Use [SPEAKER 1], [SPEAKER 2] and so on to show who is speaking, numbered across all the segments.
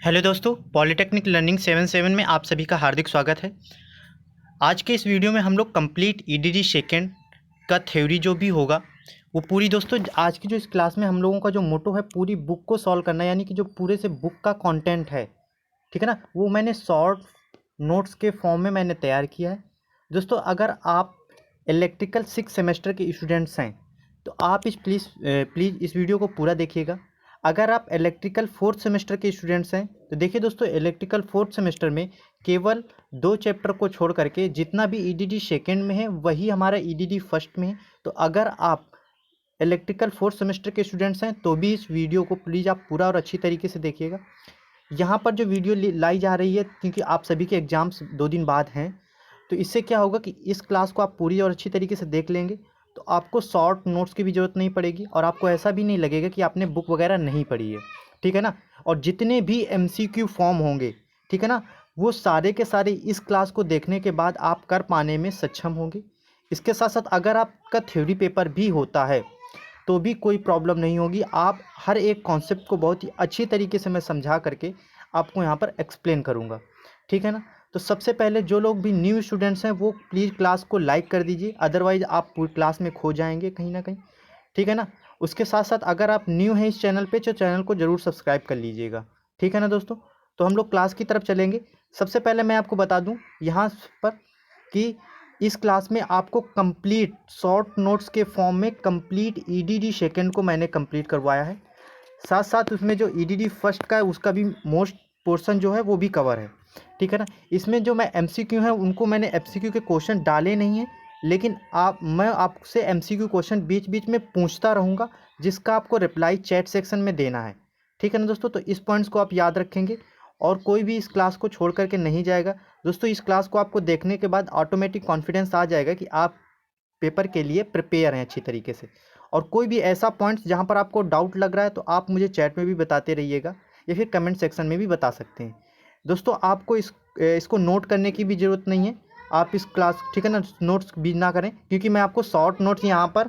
[SPEAKER 1] Hello दोस्तों, polytechnic learning 77 में आप सभी का हार्दिक स्वागत है। आज के इस वीडियो में हम लोग कंप्लीट ईडीडी सेकेंड का थ्योरी जो भी होगा वो पूरी दोस्तों आज की जो इस क्लास में हम लोगों का जो मोटो है पूरी बुक को सॉल्व करना, यानी कि जो पूरे से बुक का कंटेंट है, ठीक है ना, वो मैंने शॉर्ट नोट्स के फॉर्म में मैंने तैयार किया है। दोस्तों अगर आप इलेक्ट्रिकल 6 सेमेस्टर के स्टूडेंट्स हैं तो आप प्लीज़ इस वीडियो को पूरा देखिएगा। अगर आप इलेक्ट्रिकल 4th सेमेस्टर के स्टूडेंट्स हैं तो देखिए दोस्तों, इलेक्ट्रिकल 4th सेमेस्टर में केवल 2 चैप्टर को छोड़ करके जितना भी ईडीडी सेकेंड में है वही हमारा ईडीडी फर्स्ट में है। तो अगर आप इलेक्ट्रिकल 4th सेमेस्टर के स्टूडेंट्स हैं तो भी इस वीडियो को प्लीज़ आप पूरा और अच्छी तरीके से देखिएगा। यहाँ पर जो वीडियो लाई जा रही है क्योंकि आप सभी के एग्ज़ाम्स 2 दिन बाद हैं, तो इससे क्या होगा कि इस क्लास को आप पूरी और अच्छी तरीके से देख लेंगे तो आपको शॉर्ट नोट्स की भी ज़रूरत नहीं पड़ेगी और आपको ऐसा भी नहीं लगेगा कि आपने बुक वगैरह नहीं पढ़ी है, ठीक है ना। और जितने भी एमसीक्यू फॉर्म होंगे, ठीक है ना, वो सारे के सारे इस क्लास को देखने के बाद आप कर पाने में सक्षम होंगे। इसके साथ साथ अगर आपका थ्योरी पेपर भी होता है तो भी कोई प्रॉब्लम नहीं होगी। आप हर एक कॉन्सेप्ट को बहुत ही अच्छी तरीके से मैं समझा करके आपको यहाँ पर एक्सप्लेन करूँगा, ठीक है ना। तो सबसे पहले जो लोग भी न्यू स्टूडेंट्स हैं वो प्लीज़ क्लास को लाइक कर दीजिए, अदरवाइज़ आप पूरी क्लास में खो जाएंगे कहीं ना कहीं, ठीक है ना। उसके साथ साथ अगर आप न्यू हैं इस चैनल पे तो चैनल को ज़रूर सब्सक्राइब कर लीजिएगा, ठीक है ना दोस्तों। तो हम लोग क्लास की तरफ चलेंगे। सबसे पहले मैं आपको बता दूँ यहाँ पर कि इस क्लास में आपको कंप्लीट शॉर्ट नोट्स के फॉर्म में कंप्लीट ईडीडी सेकेंड को मैंने कंप्लीट करवाया है। साथ साथ उसमें जो ईडीडी फर्स्ट का है उसका भी मोस्ट पोर्शन जो है वो भी कवर है, ठीक है ना। इसमें जो मैं एमसीक्यू है उनको मैंने एमसीक्यू के क्वेश्चन डाले नहीं हैं, लेकिन मैं आपसे एमसीक्यू क्वेश्चन बीच बीच में पूछता रहूँगा जिसका आपको रिप्लाई चैट सेक्शन में देना है, ठीक है ना दोस्तों। तो इस पॉइंट्स को आप याद रखेंगे और कोई भी इस क्लास को छोड़ करके नहीं जाएगा। दोस्तों इस क्लास को आपको देखने के बाद ऑटोमेटिक कॉन्फिडेंस आ जाएगा कि आप पेपर के लिए प्रिपेयर हैं अच्छी तरीके से। और कोई भी ऐसा पॉइंट्स जहाँ पर आपको डाउट लग रहा है तो आप मुझे चैट में भी बताते रहिएगा या फिर कमेंट सेक्शन में भी बता सकते हैं। दोस्तों आपको इसको नोट करने की भी ज़रूरत नहीं है, आप इस क्लास, ठीक है ना, नोट्स भी ना करें क्योंकि मैं आपको शॉर्ट नोट्स यहाँ पर,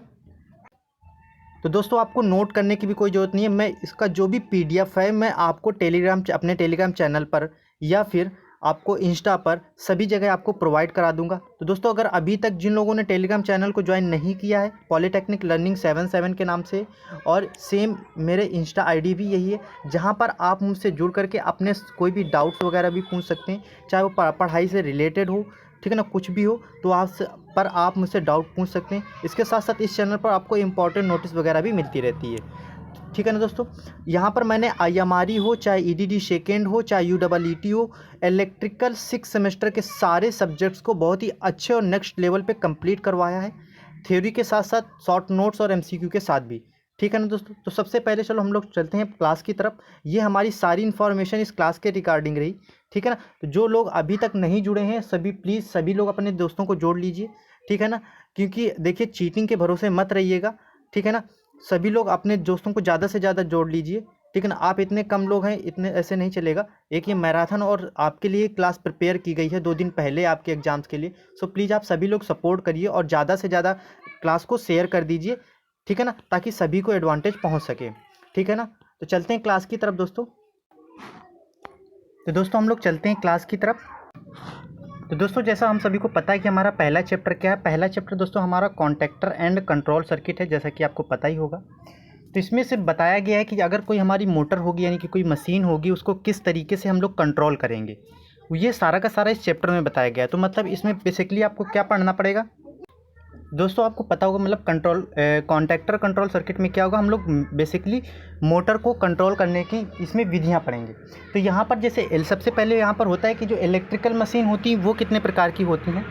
[SPEAKER 1] तो दोस्तों आपको नोट करने की भी कोई ज़रूरत नहीं है। मैं इसका जो भी पीडीएफ है मैं आपको अपने टेलीग्राम चैनल पर या फिर आपको इंस्टा पर सभी जगह आपको प्रोवाइड करा दूंगा। तो दोस्तों अगर अभी तक जिन लोगों ने टेलीग्राम चैनल को ज्वाइन नहीं किया है पॉलीटेक्निक लर्निंग 77 के नाम से, और सेम मेरे इंस्टा आईडी भी यही है जहां पर आप मुझसे जुड़ करके अपने कोई भी डाउट्स वगैरह भी पूछ सकते हैं, चाहे वो पढ़ाई से रिलेटेड हो, ठीक है ना, कुछ भी हो तो आप मुझसे डाउट पूछ सकते हैं। इसके साथ साथ इस चैनल पर आपको इंपॉर्टेंट नोटिस वगैरह भी मिलती रहती है, ठीक है ना दोस्तों। यहाँ पर मैंने आईएमआरई हो, चाहे ईडीडी सेकेंड हो, चाहे यूईटी हो, इलेक्ट्रिकल 6 सेमेस्टर के सारे सब्जेक्ट्स को बहुत ही अच्छे और नेक्स्ट लेवल पे कंप्लीट करवाया है, थ्योरी के साथ साथ शॉर्ट नोट्स और एमसीक्यू के साथ भी, ठीक है ना दोस्तों। तो सबसे पहले चलो हम लोग चलते हैं क्लास की तरफ। ये हमारी सारी इन्फॉर्मेशन इस क्लास के रिगार्डिंग रही, ठीक है ना। तो जो लोग अभी तक नहीं जुड़े हैं सभी लोग अपने दोस्तों को जोड़ लीजिए, ठीक है ना, क्योंकि देखिए चीटिंग के भरोसे मत रहिएगा, ठीक है ना। सभी लोग अपने दोस्तों को ज़्यादा से ज़्यादा जोड़ लीजिए, ठीक है ना। आप इतने कम लोग हैं, इतने ऐसे नहीं चलेगा। एक ये मैराथन और आपके लिए क्लास प्रिपेयर की गई है 2 दिन पहले आपके एग्जाम्स के लिए। सो प्लीज़ आप सभी लोग सपोर्ट करिए और ज़्यादा से ज़्यादा क्लास को शेयर कर दीजिए, ठीक है ना, ताकि सभी को एडवांटेज पहुंच सके, ठीक है ना। तो चलते हैं क्लास की तरफ दोस्तों। तो दोस्तों हम लोग चलते हैं क्लास की तरफ। तो दोस्तों जैसा हम सभी को पता है कि हमारा पहला चैप्टर क्या है। पहला चैप्टर दोस्तों हमारा कॉन्टैक्टर एंड कंट्रोल सर्किट है, जैसा कि आपको पता ही होगा। तो इसमें से बताया गया है कि अगर कोई हमारी मोटर होगी यानी कि कोई मशीन होगी उसको किस तरीके से हम लोग कंट्रोल करेंगे, ये सारा का सारा इस चैप्टर में बताया गया है। तो मतलब इसमें बेसिकली आपको क्या पढ़ना पड़ेगा दोस्तों, आपको पता होगा मतलब कॉन्टैक्टर कंट्रोल सर्किट में क्या होगा, हम लोग बेसिकली मोटर को कंट्रोल करने की इसमें विधियां पढ़ेंगे। तो यहाँ पर जैसे सबसे पहले यहाँ पर होता है कि जो इलेक्ट्रिकल मशीन होती है वो कितने प्रकार की होती हैं।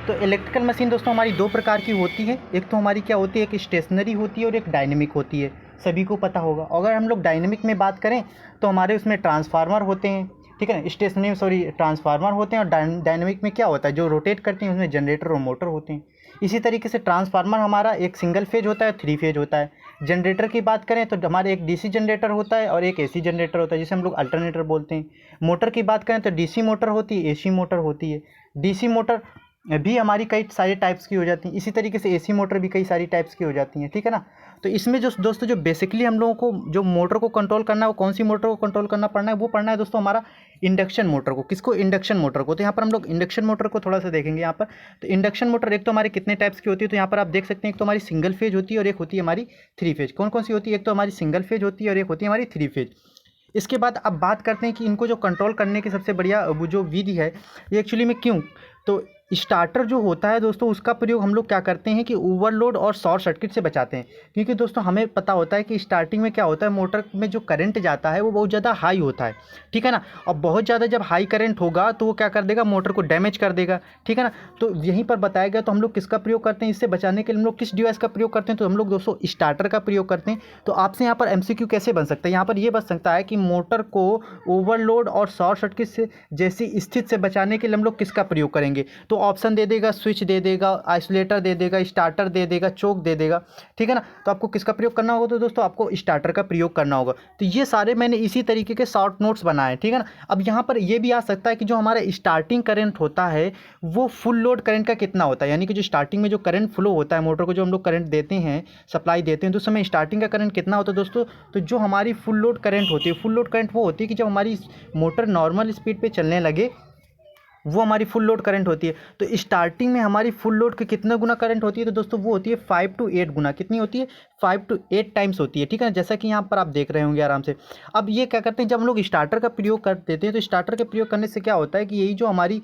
[SPEAKER 1] तो इलेक्ट्रिकल मशीन दोस्तों हमारी 2 प्रकार की होती है। एक तो हमारी क्या होती है, एक स्टेशनरी होती है और एक डायनेमिक होती है, सभी को पता होगा। अगर हम लोग डायनेमिक में बात करें तो हमारे उसमें ट्रांसफार्मर होते हैं, ठीक है ना, ट्रांसफार्मर होते हैं। और डायनेमिक में क्या होता है, जो रोटेट करते हैं उसमें जनरेटर और मोटर होते हैं। इसी तरीके से ट्रांसफार्मर हमारा एक सिंगल फेज होता है, 3 फेज होता है। जनरेटर की बात करें तो हमारे एक डीसी जनरेटर होता है और एक एसी जनरेटर होता है, जिसे हम लोग अल्टरनेटर बोलते हैं। मोटर की बात करें तो डीसी मोटर होती है, एसी मोटर होती है। डीसी मोटर भी हमारी कई सारे टाइप्स की हो जाती हैं। इसी तरीके से एसी मोटर भी कई सारी टाइप्स की हो जाती हैं, ठीक है ना। तो इसमें जो दोस्तों जो बेसिकली हम लोगों को जो मोटर को कंट्रोल करना है वो कौन सी मोटर को कंट्रोल करना पड़ना है, वो पढ़ना है दोस्तों हमारा इंडक्शन मोटर को। किसको? इंडक्शन मोटर को। तो यहाँ पर हम लोग इंडक्शन मोटर को थोड़ा सा देखेंगे यहाँ पर। तो इंडक्शन मोटर एक तो हमारे कितने टाइप्स की होती है, तो यहाँ पर आप देख सकते हैं एक तो हमारी सिंगल फेज होती है और एक होती है हमारी 3 फेज। कौन कौन सी होती है? एक तो हमारी सिंगल फेज होती है और एक होती है हमारी 3 फेज। इसके बाद अब बात करते हैं कि इनको जो कंट्रोल करने की सबसे बढ़िया वो जो विधि है ये एक्चुअली में क्यों, तो स्टार्टर जो होता है दोस्तों उसका प्रयोग हम लोग क्या करते हैं कि ओवरलोड और शॉर्ट सर्किट से बचाते हैं। क्योंकि दोस्तों हमें पता होता है कि स्टार्टिंग में क्या होता है, मोटर में जो करंट जाता है वो बहुत ज़्यादा हाई होता है, ठीक है ना। और बहुत ज़्यादा जब हाई करंट होगा तो वो क्या कर देगा, मोटर को डैमेज कर देगा, ठीक है ना। तो यहीं पर बताया गया, तो हम लोग किसका प्रयोग करते हैं इससे बचाने के लिए, हम लोग किस डिवाइस का प्रयोग करते हैं, तो हम लोग दोस्तों स्टार्टर का प्रयोग करते हैं। तो आपसे यहाँ पर MCQ कैसे बन सकता है, यहाँ पर ये बन सकता है कि मोटर को ओवरलोड और शॉर्ट सर्किट से जैसी स्थिति से बचाने के लिए हम लोग किसका प्रयोग करेंगे, तो ऑप्शन दे देगा, स्विच दे देगा, आइसोलेटर दे देगा, स्टार्टर दे देगा, चोक दे देगा, ठीक है ना। तो आपको किसका प्रयोग करना होगा, तो दोस्तों आपको स्टार्टर का प्रयोग करना होगा। तो ये सारे मैंने इसी तरीके के शॉर्ट नोट्स बनाए, ठीक है ना। अब यहाँ पर ये भी आ सकता है कि जो हमारा स्टार्टिंग करंट होता है वो फुल लोड करंट का कितना होता है, यानी कि जो स्टार्टिंग में जो करंट फ्लो होता है मोटर को, जो हम लोग करंट देते हैं, सप्लाई देते हैं, तो उस समय स्टार्टिंग का करंट कितना होता है दोस्तों। तो जो हमारी फुल लोड करंट होती है, फुल लोड करंट वो होती है कि जब हमारी मोटर नॉर्मल स्पीड पे चलने लगे वो हमारी फुल लोड करंट होती है। तो स्टार्टिंग में हमारी फुल लोड के कितना गुना करंट होती है, तो दोस्तों वो होती है 5 to 8 गुना। कितनी होती है? 5 to 8 टाइम्स होती है, ठीक है ना, जैसा कि यहाँ पर आप देख रहे होंगे आराम से। अब ये क्या करते हैं, जब हम लोग स्टार्टर का प्रयोग कर देते हैं तो स्टार्टर के प्रयोग करने से क्या होता है कि यही जो हमारी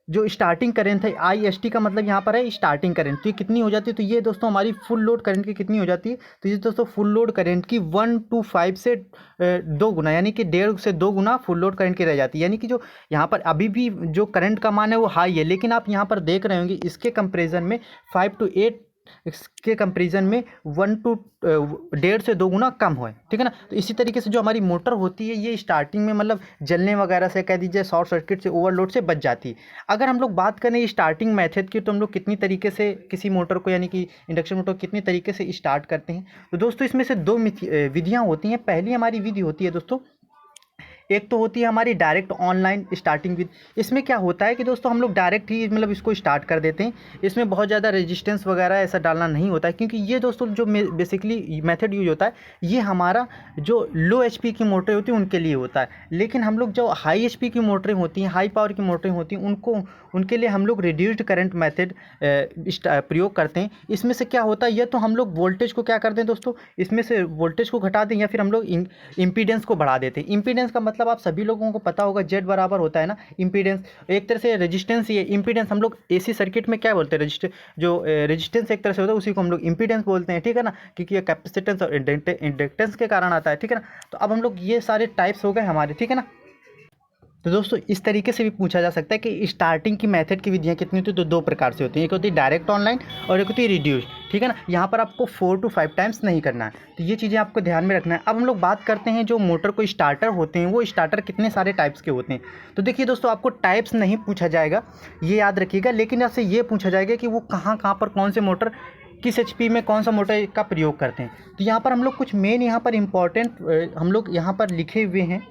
[SPEAKER 1] जो स्टार्टिंग करंट है, IST का मतलब यहाँ पर है स्टार्टिंग करंट, तो ये कितनी हो जाती है, तो ये दोस्तों हमारी फुल लोड करंट की कितनी हो जाती है, तो ये दोस्तों फुल लोड करंट की 1 to 5 से 2 गुना, यानी कि 1.5 से 2 गुना फुल लोड करंट की रह जाती है। यानी कि जो यहाँ पर अभी भी जो करंट का मान है वो हाई है, लेकिन आप यहाँ पर देख रहे होंगे इसके कंपेरिजन में 5 to 8 इसके कंपेरिजन में 1 to 1.5 से 2 गुना कम है, ठीक है ना। तो इसी तरीके से जो हमारी मोटर होती है ये स्टार्टिंग में मतलब जलने वगैरह से, कह दीजिए शॉर्ट सर्किट से, ओवरलोड से बच जाती है। अगर हम लोग बात करें स्टार्टिंग मेथड की, तो हम लोग कितनी तरीके से किसी मोटर को, यानी कि इंडक्शन मोटर को कितनी तरीके से स्टार्ट करते हैं, तो दोस्तों इसमें से 2 विधियाँ होती हैं। पहली हमारी विधि होती है दोस्तों, एक तो होती है हमारी डायरेक्ट ऑनलाइन स्टार्टिंग विद। इसमें क्या होता है कि दोस्तों हम लोग डायरेक्ट ही मतलब इसको स्टार्ट कर देते हैं, इसमें बहुत ज़्यादा रेजिस्टेंस वगैरह ऐसा डालना नहीं होता है, क्योंकि ये दोस्तों जो बेसिकली मेथड यूज होता है ये हमारा जो लो HP की मोटरें होती हैं उनके लिए होता है। लेकिन हम लोग जो हाई HP की मोटरें होती हैं, हाई पावर की मोटरें होती हैं, उनके लिए हम लोग रिड्यूस्ड करंट मेथड प्रयोग करते हैं। इसमें से क्या होता है, या तो हम लोग वोल्टेज को क्या करते हैं दोस्तों, इसमें से वोल्टेज को घटा दें, या फिर हम लोग इम्पीडेंस को बढ़ा देते हैं। इम्पीडेंस का मतलब आप सभी लोगों को पता होगा, Z बराबर होता है ना इम्पीडेंस, एक तरह से रेजिस्टेंस ही है। इम्पीडेंस हम लोग AC सर्किट में क्या बोलते हैं, जो रेजिस्टेंस एक तरह से होता है उसी को हम लोग इम्पीडेंस बोलते हैं, ठीक है ना, क्योंकि ये कैपेसिटेंस और इंडक्टेंस के कारण आता है, ठीक है ना। तो अब हम लोग ये सारे टाइप्स हो गए हमारे, ठीक है ना। तो दोस्तों इस तरीके से भी पूछा जा सकता है कि स्टार्टिंग की मेथड की विधियाँ कितनी होती है, तो 2 प्रकार से होती हैं, एक होती है डायरेक्ट ऑनलाइन और एक होती है रिड्यूस, ठीक है ना। यहाँ पर आपको 4 to 5 टाइम्स नहीं करना है, तो ये चीज़ें आपको ध्यान में रखना है। अब हम लोग बात करते हैं जो मोटर को स्टार्टर होते हैं, वो स्टार्टर कितने सारे टाइप्स के होते हैं। तो देखिए दोस्तों, आपको टाइप्स नहीं पूछा जाएगा, ये याद रखिएगा, लेकिन आपसे ये पूछा जाएगा कि वो कहाँ पर कौन से मोटर किस HP में कौन सा मोटर का प्रयोग करते हैं। तो यहाँ पर हम लोग कुछ मेन यहाँ पर इम्पॉर्टेंट हम लोग यहाँ पर लिखे हुए हैं,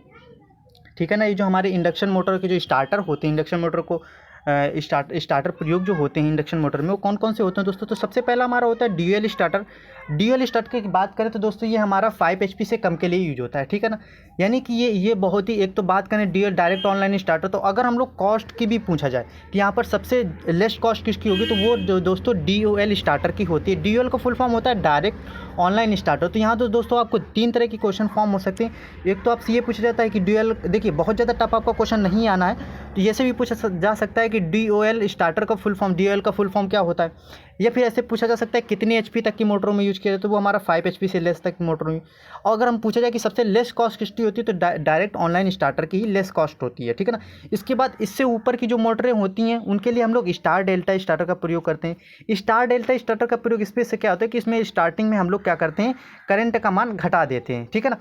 [SPEAKER 1] ठीक है ना। ये जो हमारे इंडक्शन मोटर के जो स्टार्टर होते हैं, इंडक्शन मोटर को स्टार्टर प्रयोग जो होते हैं इंडक्शन मोटर में, वो कौन कौन से होते हैं दोस्तों। तो सबसे पहला हमारा होता है ड्यूअल स्टार्टर। ड्यूअल स्टार्टर की बात करें तो दोस्तों ये हमारा 5 HP से कम के लिए यूज होता है, ठीक है ना। यानी कि ये बहुत ही, एक तो बात करें ड्यूअल डायरेक्ट ऑनलाइन स्टार्टर, तो अगर हम लोग कॉस्ट की भी पूछा जाए कि यहाँ पर सबसे लेस कॉस्ट किसकी होगी, तो वो दोस्तों DOL स्टार्टर की होती है। DOL का फुल फॉर्म होता है डायरेक्ट ऑनलाइन स्टार्टर। तो यहाँ तो दोस्तों आपको 3 तरह के क्वेश्चन फॉर्म हो सकते हैं। एक तो आपसे ये पूछा जाता है कि DOL, देखिए बहुत ज़्यादा टफ आपका क्वेश्चन नहीं आना है, तो ऐसे भी पूछा जा सकता है कि DOL स्टार्टर का फुल फॉर्म, DOL का फुल फॉर्म क्या होता है, या फिर ऐसे पूछा जा सकता है कितने HP तक की मोटरों में यूज किया जाए, तो वो हमारा 5 HP से लेस तक की मोटरों में। और अगर हम पूछा जाए कि सबसे लेस कॉस्ट किसकी होती है, तो डायरेक्ट ऑनलाइन स्टार्टर की ही लेस कॉस्ट होती है, ठीक है ना। इसके बाद इससे ऊपर की जो मोटरें होती हैं उनके लिए हम लोग स्टार डेल्टा स्टार्टर का प्रयोग करते हैं। स्टार डेल्टा स्टार्टर का प्रयोग इसमें से क्या होता है कि इसमें स्टार्टिंग में हम लोग क्या करते हैं, करंट का मान घटा देते हैं, ठीक है ना।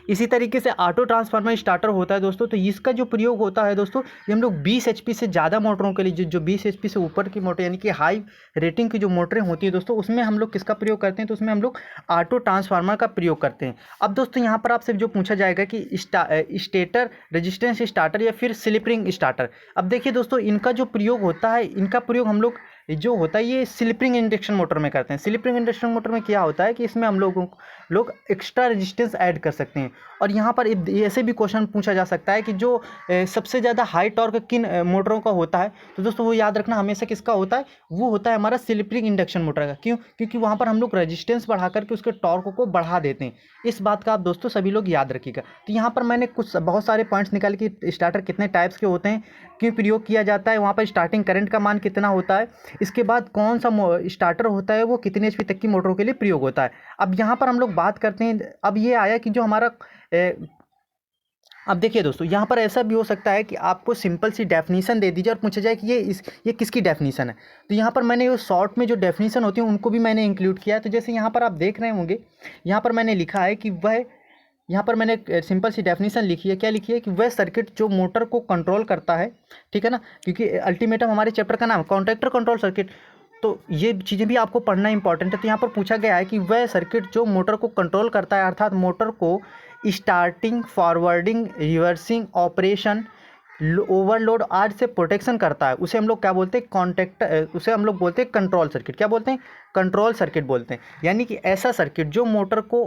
[SPEAKER 1] इसी तरीके से ऑटो ट्रांसफार्मर स्टार्टर होता है दोस्तों, तो इसका जो प्रयोग होता है दोस्तों, ये हम लोग 20 HP से ज़्यादा मोटरों के लिए, जो 20 HP से ऊपर की मोटर यानी कि हाई रेटिंग की जो मोटरें होती है दोस्तों, उसमें हम लोग किसका प्रयोग करते हैं, तो उसमें हम लोग ऑटो ट्रांसफार्मर का प्रयोग करते हैं। अब दोस्तों यहाँ पर आपसे जो पूछा जाएगा कि स्टेटर रेजिस्टेंस स्टार्टर या फिर स्लिप रिंग स्टार्टर। अब देखिए दोस्तों, इनका जो प्रयोग होता है, इनका प्रयोग हम लोग जो होता है ये स्लिप रिंग इंडक्शन मोटर में करते हैं। स्लिप रिंग इंडक्शन मोटर में क्या होता है कि इसमें हम लोग एक्स्ट्रा रेजिस्टेंस ऐड कर सकते हैं। और यहाँ पर ऐसे भी क्वेश्चन पूछा जा सकता है कि जो सबसे ज़्यादा हाई टॉर्क किन मोटरों का होता है, तो दोस्तों वो याद रखना हमेशा किसका होता है, वो होता है हमारा स्लिप रिंग इंडक्शन मोटर का। क्यों? क्योंकि वहाँ पर हम लोग रेजिस्टेंस बढ़ा करके उसके टॉर्क को बढ़ा देते हैं। इस बात का आप दोस्तों सभी लोग याद रखिएगा। तो यहाँ पर मैंने बहुत सारे पॉइंट्स निकाले कि स्टार्टर कितने टाइप्स के होते हैं, क्यों प्रयोग किया जाता है, वहाँ पर स्टार्टिंग करंट का मान कितना होता है, इसके बाद कौन सा स्टार्टर होता है वो कितने HP तक की मोटरों के लिए प्रयोग होता है। अब यहाँ पर हम लोग बात करते हैं, अब ये आया कि जो हमारा अब देखिए दोस्तों, यहाँ पर ऐसा भी हो सकता है कि आपको सिंपल सी डेफिनीशन दे दीजिए और पूछा जाए कि ये किसकी डेफिनीशन है। तो यहाँ पर मैंने वो शॉर्ट में जो डेफिनीशन होती है उनको भी मैंने इंक्लूड किया है। तो जैसे यहाँ पर आप देख रहे होंगे, यहाँ पर मैंने लिखा है कि वह, यहाँ पर मैंने सिंपल सी डेफिनेशन लिखी है। क्या लिखी है कि वह सर्किट जो मोटर को कंट्रोल करता है, ठीक है ना, क्योंकि अल्टीमेटम हमारे चैप्टर का नाम कॉन्टैक्टर कंट्रोल सर्किट, तो ये चीज़ें भी आपको पढ़ना इंपॉर्टेंट है। तो यहाँ पर पूछा गया है कि वह सर्किट जो मोटर को कंट्रोल करता है, अर्थात मोटर को starting, forwarding, reversing operation, overload आदि से प्रोटेक्शन करता है, उसे हम लोग क्या बोलते हैं, कॉन्टैक्टर, उसे हम लोग बोलते हैं कंट्रोल सर्किट। क्या बोलते हैं? कंट्रोल सर्किट बोलते हैं। यानी कि ऐसा सर्किट जो मोटर को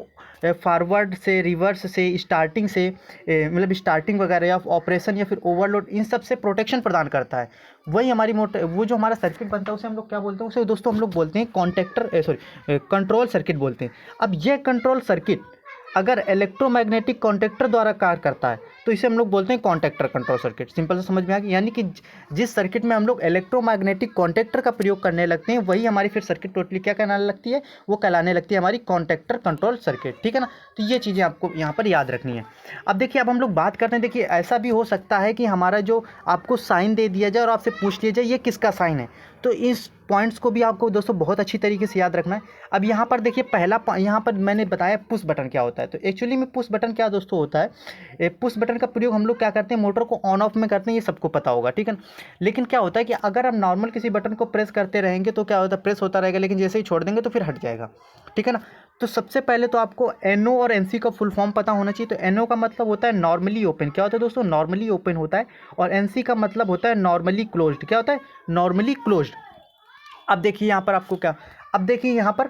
[SPEAKER 1] फॉरवर्ड से, रिवर्स से, स्टार्टिंग से, मतलब स्टार्टिंग वगैरह या ऑपरेशन या फिर ओवरलोड, इन सब से प्रोटेक्शन प्रदान करता है, वही हमारी मोटर, वो जो हमारा सर्किट बनता है उसे हम लोग क्या बोलते हैं, उसे दोस्तों हम लोग बोलते हैं कंट्रोल सर्किट बोलते हैं। अब यह कंट्रोल सर्किट अगर इलेक्ट्रोमैग्नेटिक कॉन्टैक्टर द्वारा कार्य करता है तो इसे हम लोग बोलते हैं कॉन्टैक्टर कंट्रोल सर्किट। सिंपल से समझ में आ गया। यानी कि जिस सर्किट में हम लोग इलेक्ट्रोमैग्नेटिक कॉन्टैक्टर का प्रयोग करने लगते हैं, वही हमारी फिर सर्किट टोटली क्या कहलाने लगती है, वो कहलाने लगती है हमारी कॉन्टैक्टर कंट्रोल सर्किट। ठीक है ना। तो ये चीज़ें आपको यहाँ पर याद रखनी है। अब देखिए, अब हम लोग बात करते हैं। देखिए, ऐसा भी हो सकता है कि हमारा जो आपको साइन दे दिया जाए और आपसे पूछ लिया जाए ये किसका साइन है, तो इस पॉइंट्स को भी आपको दोस्तों बहुत अच्छी तरीके से याद रखना है। अब यहाँ पर देखिए, पहला यहाँ पर मैंने बताया पुश बटन क्या होता है। तो एक्चुअली में पुश बटन क्या दोस्तों होता है, पुश बटन का प्रयोग हम लोग क्या करते हैं, मोटर को ऑन ऑफ में करते हैं, ये सबको पता होगा, ठीक है। लेकिन क्या होता है कि अगर हम नॉर्मल किसी बटन को प्रेस करते रहेंगे तो क्या होता है, प्रेस होता रहेगा, लेकिन जैसे ही छोड़ देंगे तो फिर हट जाएगा, ठीक है ना। तो सबसे पहले तो आपको NO और NC का फुल फॉर्म पता होना चाहिए। तो NO का मतलब होता है नॉर्मली ओपन। क्या होता है दोस्तों, नॉर्मली ओपन होता है। और NC का मतलब होता है नॉर्मली क्लोज्ड। क्या होता है, नॉर्मली क्लोज्ड। अब देखिए यहाँ पर आपको क्या, अब देखिए यहाँ पर,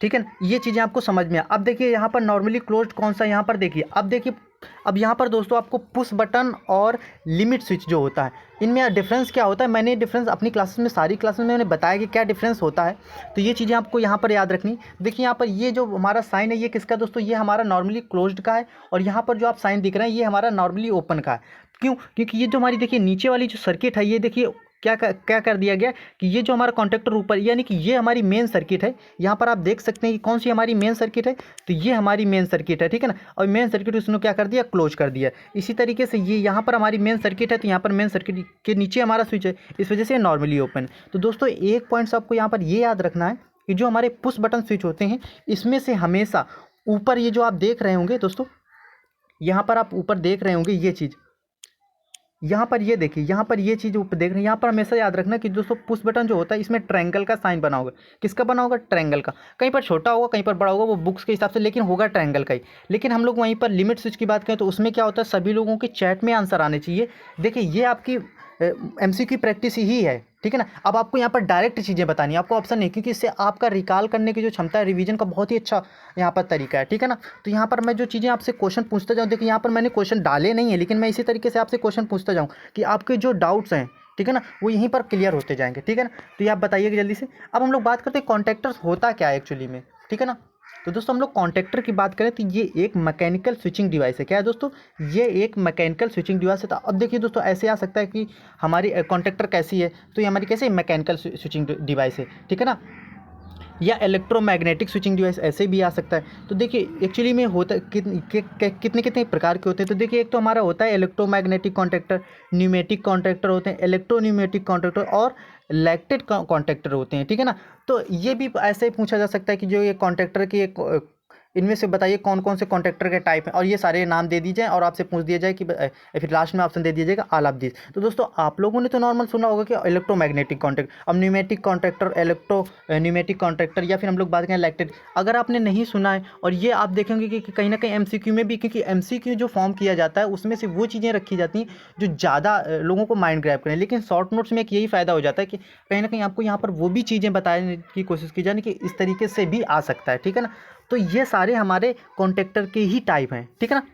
[SPEAKER 1] ठीक है ना, ये चीज़ें आपको समझ में आ। अब देखिए यहाँ पर नॉर्मली क्लोज्ड कौन सा, यहाँ पर देखिए, अब देखिए, अब यहाँ पर दोस्तों आपको पुश बटन और लिमिट स्विच जो होता है, इनमें डिफरेंस क्या होता है, मैंने डिफरेंस अपनी क्लासेस में, सारी क्लासेस में मैंने बताया कि क्या डिफरेंस होता है। तो ये चीज़ें आपको यहाँ पर याद रखनी। देखिए यहाँ पर ये जो हमारा साइन है ये किसका दोस्तों, ये हमारा नॉर्मली क्लोज्ड का है। और यहाँ पर जो आप साइन दिख रहे हैं ये हमारा नॉर्मली ओपन का है। क्यों? क्योंकि ये जो हमारी देखिए नीचे वाली जो सर्किट है, ये देखिए क्या कर दिया गया कि ये जो हमारा कॉन्टैक्टर ऊपर, यानी कि ये हमारी मेन सर्किट है। यहाँ पर आप देख सकते हैं कि कौन सी हमारी मेन सर्किट है, तो ये हमारी मेन सर्किट है, ठीक है ना। और मेन सर्किट उसने क्या कर दिया, क्लोज कर दिया। इसी तरीके से ये यहाँ पर हमारी मेन सर्किट है, तो यहाँ पर मेन सर्किट के नीचे हमारा स्विच है, इस वजह से नॉर्मली ओपन। तो दोस्तों एक पॉइंट्स आपको यहाँ पर ये याद रखना है कि जो हमारे पुश बटन स्विच होते हैं, इसमें से हमेशा ऊपर ये जो आप देख रहे होंगे दोस्तों, यहाँ पर आप ऊपर देख रहे होंगे ये चीज़, यहाँ पर ये देखिए, यहाँ पर ये चीज़ ऊपर देख रहे हैं, यहाँ पर हमेशा याद रखना कि दोस्तों पुश बटन जो होता है इसमें ट्रायंगल का साइन बना होगा। किसका बना होगा, ट्रायंगल का। कहीं पर छोटा होगा, कहीं पर बड़ा होगा, वो बुक्स के हिसाब से, लेकिन होगा ट्रायंगल का ही। लेकिन हम लोग वहीं पर लिमिट स्विच की बात करें तो उसमें क्या होता है, सभी लोगों के चैट में आंसर आने चाहिए। देखिए ये आपकी MCQ की प्रैक्टिस ही है, ठीक है ना। अब आपको यहाँ पर डायरेक्ट चीज़ें बतानी है, आपको ऑप्शन नहीं, क्योंकि इससे आपका रिकॉल करने की जो क्षमता है, रिवीजन का बहुत ही अच्छा यहाँ पर तरीका है, ठीक है ना। तो यहाँ पर मैं जो चीज़ें आपसे क्वेश्चन पूछता जाऊँ, देखिए यहाँ पर मैंने क्वेश्चन डाले नहीं है, लेकिन मैं इसी तरीके से आपसे क्वेश्चन पूछता जाऊँ कि आपके जो डाउट्स हैं, ठीक है ना, वो यहीं पर क्लियर होते जाएंगे, ठीक है ना। तो ये आप बताइएगा जल्दी से। अब हम लोग बात करते हैं कॉन्टैक्टर्स होता क्या है एक्चुअली में, ठीक है ना। तो दोस्तों हम लोग कॉन्टैक्टर की बात करें तो ये एक मैकेनिकल स्विचिंग डिवाइस है। क्या है दोस्तों, ये एक मैकेनिकल स्विचिंग डिवाइस है। अब देखिए दोस्तों, ऐसे आ सकता है कि हमारी कॉन्टैक्टर कैसी है, तो ये हमारी कैसे मैकेनिकल स्विचिंग डिवाइस है, ठीक है ना, या इलेक्ट्रोमैग्नेटिक स्विचिंग डिवाइस ऐसे भी आ सकता है। तो देखिए एक्चुअली में होता कितने प्रकार के होते हैं। तो देखिए एक तो हमारा होता है इलेक्ट्रोमैग्नेटिक कॉन्टैक्टर, न्यूमेटिक कॉन्टैक्टर होते हैं, इलेक्ट्रोन्यूमेटिक कॉन्टैक्टर और लैक्टेड कॉन्टैक्टर होते हैं, ठीक है ना। तो ये भी ऐसे पूछा जा सकता है कि जो ये कॉन्टैक्टर की एक इनमें से बताइए कौन कौन से कॉन्ट्रैक्टर के टाइप हैं, और ये सारे नाम दे दिए जाए और आपसे पूछ दिया जाए कि फिर लास्ट में ऑप्शन दे दिया जाएगा ऑल ऑफ दिस। तो दोस्तों आप लोगों ने तो नॉर्मल सुना होगा कि इलेक्ट्रोमैग्नेटिक कॉन्ट्रैक्ट, अब न्यूमेटिक कॉन्ट्रैक्टर, न्यूमेटिक कॉन्ट्रैक्टर, या फिर हम लोग बात करें इलेक्ट्रिक। अगर आपने नहीं सुना है, और ये आप देखेंगे कि कहीं ना कहीं एमसीक्यू में भी, क्योंकि एमसीक्यू जो फॉर्म किया जाता है उसमें से वो चीज़ें रखी जाती हैं जो ज़्यादा लोगों को माइंड ग्रैब करें, लेकिन शॉर्ट नोट्स में एक यही फ़ायदा हो जाता है कि कहीं ना कहीं आपको यहाँ पर वो भी चीज़ें बताने की कोशिश की जाए कि इस तरीके से भी आ सकता है, ठीक है ना। तो ये सारे हमारे कॉन्ट्रैक्टर के ही टाइप हैं, ठीक है ना।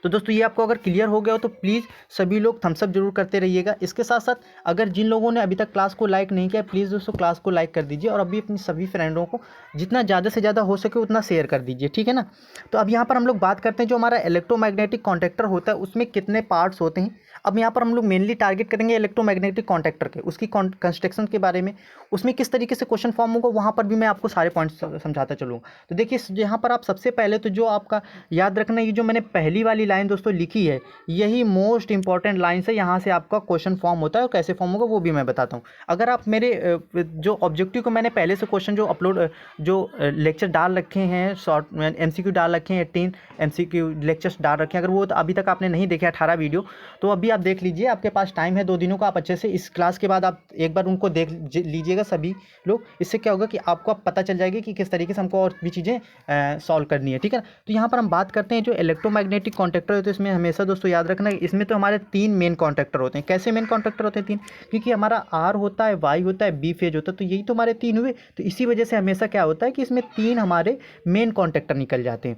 [SPEAKER 1] तो दोस्तों ये आपको अगर क्लियर हो गया हो तो प्लीज़ सभी लोग थम्स अप जरूर करते रहिएगा। इसके साथ साथ अगर जिन लोगों ने अभी तक क्लास को लाइक नहीं किया, प्लीज़ दोस्तों क्लास को लाइक कर दीजिए, और अभी अपनी सभी फ्रेंडों को जितना ज़्यादा से ज़्यादा हो सके उतना शेयर कर दीजिए, ठीक है ना। तो अब यहाँ पर हम लोग बात करते हैं जो हमारा इलेक्ट्रोमैग्नेटिक कॉन्ट्रैक्टर होता है उसमें कितने पार्ट्स होते हैं। अब यहाँ पर हम लोग मेनली टारगेट करेंगे इलेक्ट्रोमैग्नेटिक कॉन्ट्रैक्टर के, उसकी कंस्ट्रक्शन के बारे में, उसमें किस तरीके से क्वेश्चन फॉर्म होगा वहाँ पर भी मैं आपको सारे पॉइंट्स समझाता चलूँगा। तो देखिए यहाँ पर आप सबसे पहले तो जो आपका याद रखना, ये जो मैंने पहली वाली लाइन दोस्तों लिखी है यही मोस्ट इंपॉर्टेंट लाइन से, यहाँ से आपका क्वेश्चन फॉर्म होता है, और कैसे फॉर्म होगा वो भी मैं बताता हूँ। अगर आप मेरे जो ऑब्जेक्टिव को मैंने पहले से क्वेश्चन जो अपलोड जो लेक्चर डाल रखे हैं, शॉर्ट एमसीक्यू डाल रखे हैं, 18 एमसीक्यू लेक्चर्स डाल रखे हैं, अगर वो अभी तक आपने नहीं देखे 18 वीडियो, तो अभी आप देख लीजिए, आपके पास टाइम है 2 दिनों का, आप अच्छे से इस क्लास के बाद आप एक बार उनको देख लीजिएगा सभी लोग। इससे क्या होगा कि आपको अब पता चल जाएगा कि किस तरीके से हमको और भी चीज़ें सॉल्व करनी है, ठीक है। तो यहाँ पर हम बात करते हैं जो इलेक्ट्रोमैग्नेटिक कॉन्ट्रैक्टर होते हैं, इसमें हमेशा दोस्तों याद रखना इसमें तो हमारे 3 मेन कॉन्ट्रैक्टर होते हैं। कैसे मेन कॉन्ट्रैक्टर होते हैं 3? क्योंकि हमारा आर होता है, वाई होता है, बी फेज होता है, तो यही तो हमारे 3 हुए। तो इसी वजह से हमेशा क्या होता है कि इसमें 3 हमारे मेन कॉन्ट्रैक्टर निकल जाते हैं।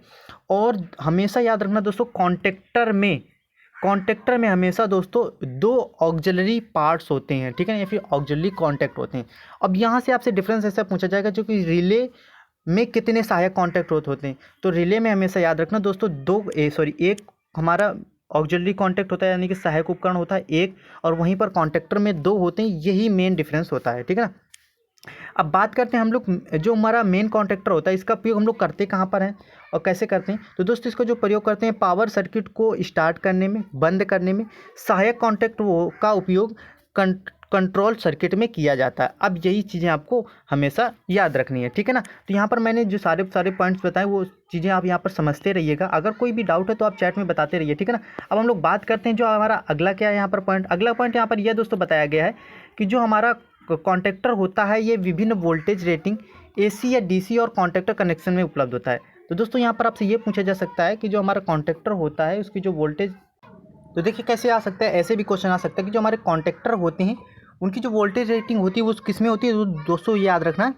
[SPEAKER 1] और हमेशा याद रखना दोस्तों कॉन्ट्रैक्टर में हमेशा दोस्तों 2 ऑक्सिलरी पार्ट्स होते हैं, ठीक है ना, या फिर ऑक्सिलरी कॉन्टैक्ट होते हैं। अब यहाँ से आपसे डिफरेंस ऐसा पूछा जाएगा जो कि रिले में कितने सहायक कॉन्टैक्ट होते हैं। तो रिले में हमेशा याद रखना दोस्तों एक हमारा ऑक्सिलरी कॉन्टैक्ट होता है, यानी कि सहायक उपकरण होता है एक, और वहीं पर कॉन्ट्रैक्टर में 2 होते हैं, यही मेन डिफरेंस होता है, ठीक है ना। अब बात करते हैं हम लोग जो हमारा मेन कॉन्ट्रैक्टर होता है इसका उपयोग हम लोग करते कहाँ पर हैं और कैसे करते हैं। तो दोस्तों इसका जो प्रयोग करते हैं पावर सर्किट को स्टार्ट करने में, बंद करने में। सहायक कॉन्टैक्ट का उपयोग कंट्रोल सर्किट में किया जाता है। अब यही चीज़ें आपको हमेशा याद रखनी है, ठीक है ना। तो यहाँ पर मैंने जो सारे पॉइंट्स बताए वो चीज़ें आप यहाँ पर समझते रहिएगा। अगर कोई भी डाउट है तो आप चैट में बताते रहिए, ठीक है ना। अब हम लोग बात करते हैं जो हमारा अगला क्या है यहाँ पर पॉइंट। अगला पॉइंट यहाँ पर यह दोस्तों बताया गया है कि जो हमारा कॉन्ट्रैक्टर होता है ये विभिन्न वोल्टेज रेटिंग एसी या डीसी और कॉन्ट्रैक्टर कनेक्शन में उपलब्ध होता है। तो दोस्तों यहाँ पर आपसे ये पूछा जा सकता है कि जो हमारा कॉन्ट्रैक्टर होता है उसकी जो वोल्टेज, तो देखिए कैसे आ सकता है, ऐसे भी क्वेश्चन आ सकता है कि जो हमारे कॉन्ट्रैक्टर होते हैं उनकी जो वोल्टेज रेटिंग होती है वो किस में होती है। तो दोस्तों ये याद रखना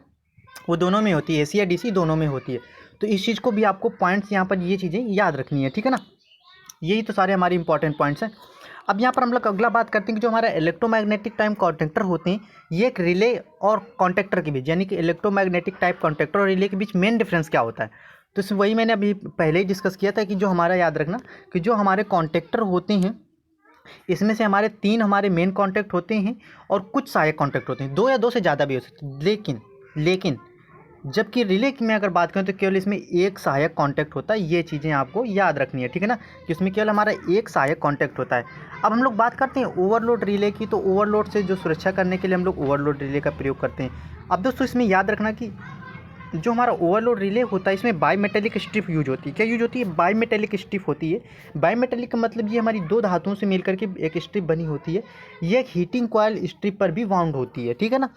[SPEAKER 1] वो दोनों में होती है, एसी या डीसी दोनों में होती है। तो इस चीज़ को भी आपको पॉइंट्स यहाँ पर ये चीज़ें याद रखनी है, ठीक है ना। यही तो सारे हमारे इंपॉर्टेंट पॉइंट्स हैं। अब यहाँ पर हम लोग अगला बात करते हैं कि जो हमारा इलेक्ट्रोमैग्नेटिक टाइप कॉन्ट्रैक्टर होते हैं ये एक रिले और कॉन्ट्रैक्टर के बीच, यानी कि इलेक्ट्रोमैग्नेटिक टाइप कॉन्ट्रैक्टर और रिले के बीच मेन डिफरेंस क्या होता है। तो इसमें वही मैंने अभी पहले ही डिस्कस किया था कि जो हमारा याद रखना कि जो हमारे कॉन्ट्रैक्टर होते हैं इसमें से हमारे 3 हमारे मेन कॉन्टैक्ट होते हैं और कुछ सहायक कॉन्टैक्ट होते हैं, 2 या 2 से ज़्यादा भी हो सकते हैं। लेकिन जबकि रिले की मैं अगर बात करूं तो केवल इसमें एक सहायक कॉन्टैक्ट होता है। ये चीज़ें आपको याद रखनी है, ठीक है ना, कि इसमें केवल हमारा एक सहायक कॉन्टैक्ट होता है। अब हम लोग बात करते हैं ओवरलोड रिले की। तो ओवरलोड से जो सुरक्षा करने के लिए हम लोग ओवरलोड रिले का प्रयोग करते हैं। अब दोस्तों इसमें याद रखना कि जो हमारा ओवरलोड रिले होता है इसमें बाई मेटेलिक स्ट्रिप यूज होती है। क्या यूज होती है? बाई मेटेलिक स्ट्रिप होती है। बाई मेटेलिक का मतलब ये हमारी 2 धातुओं से मिलकर के एक स्ट्रिप बनी होती है। ये एक हीटिंग कॉइल स्ट्रिप पर भी वाउंड होती है, ठीक है ना।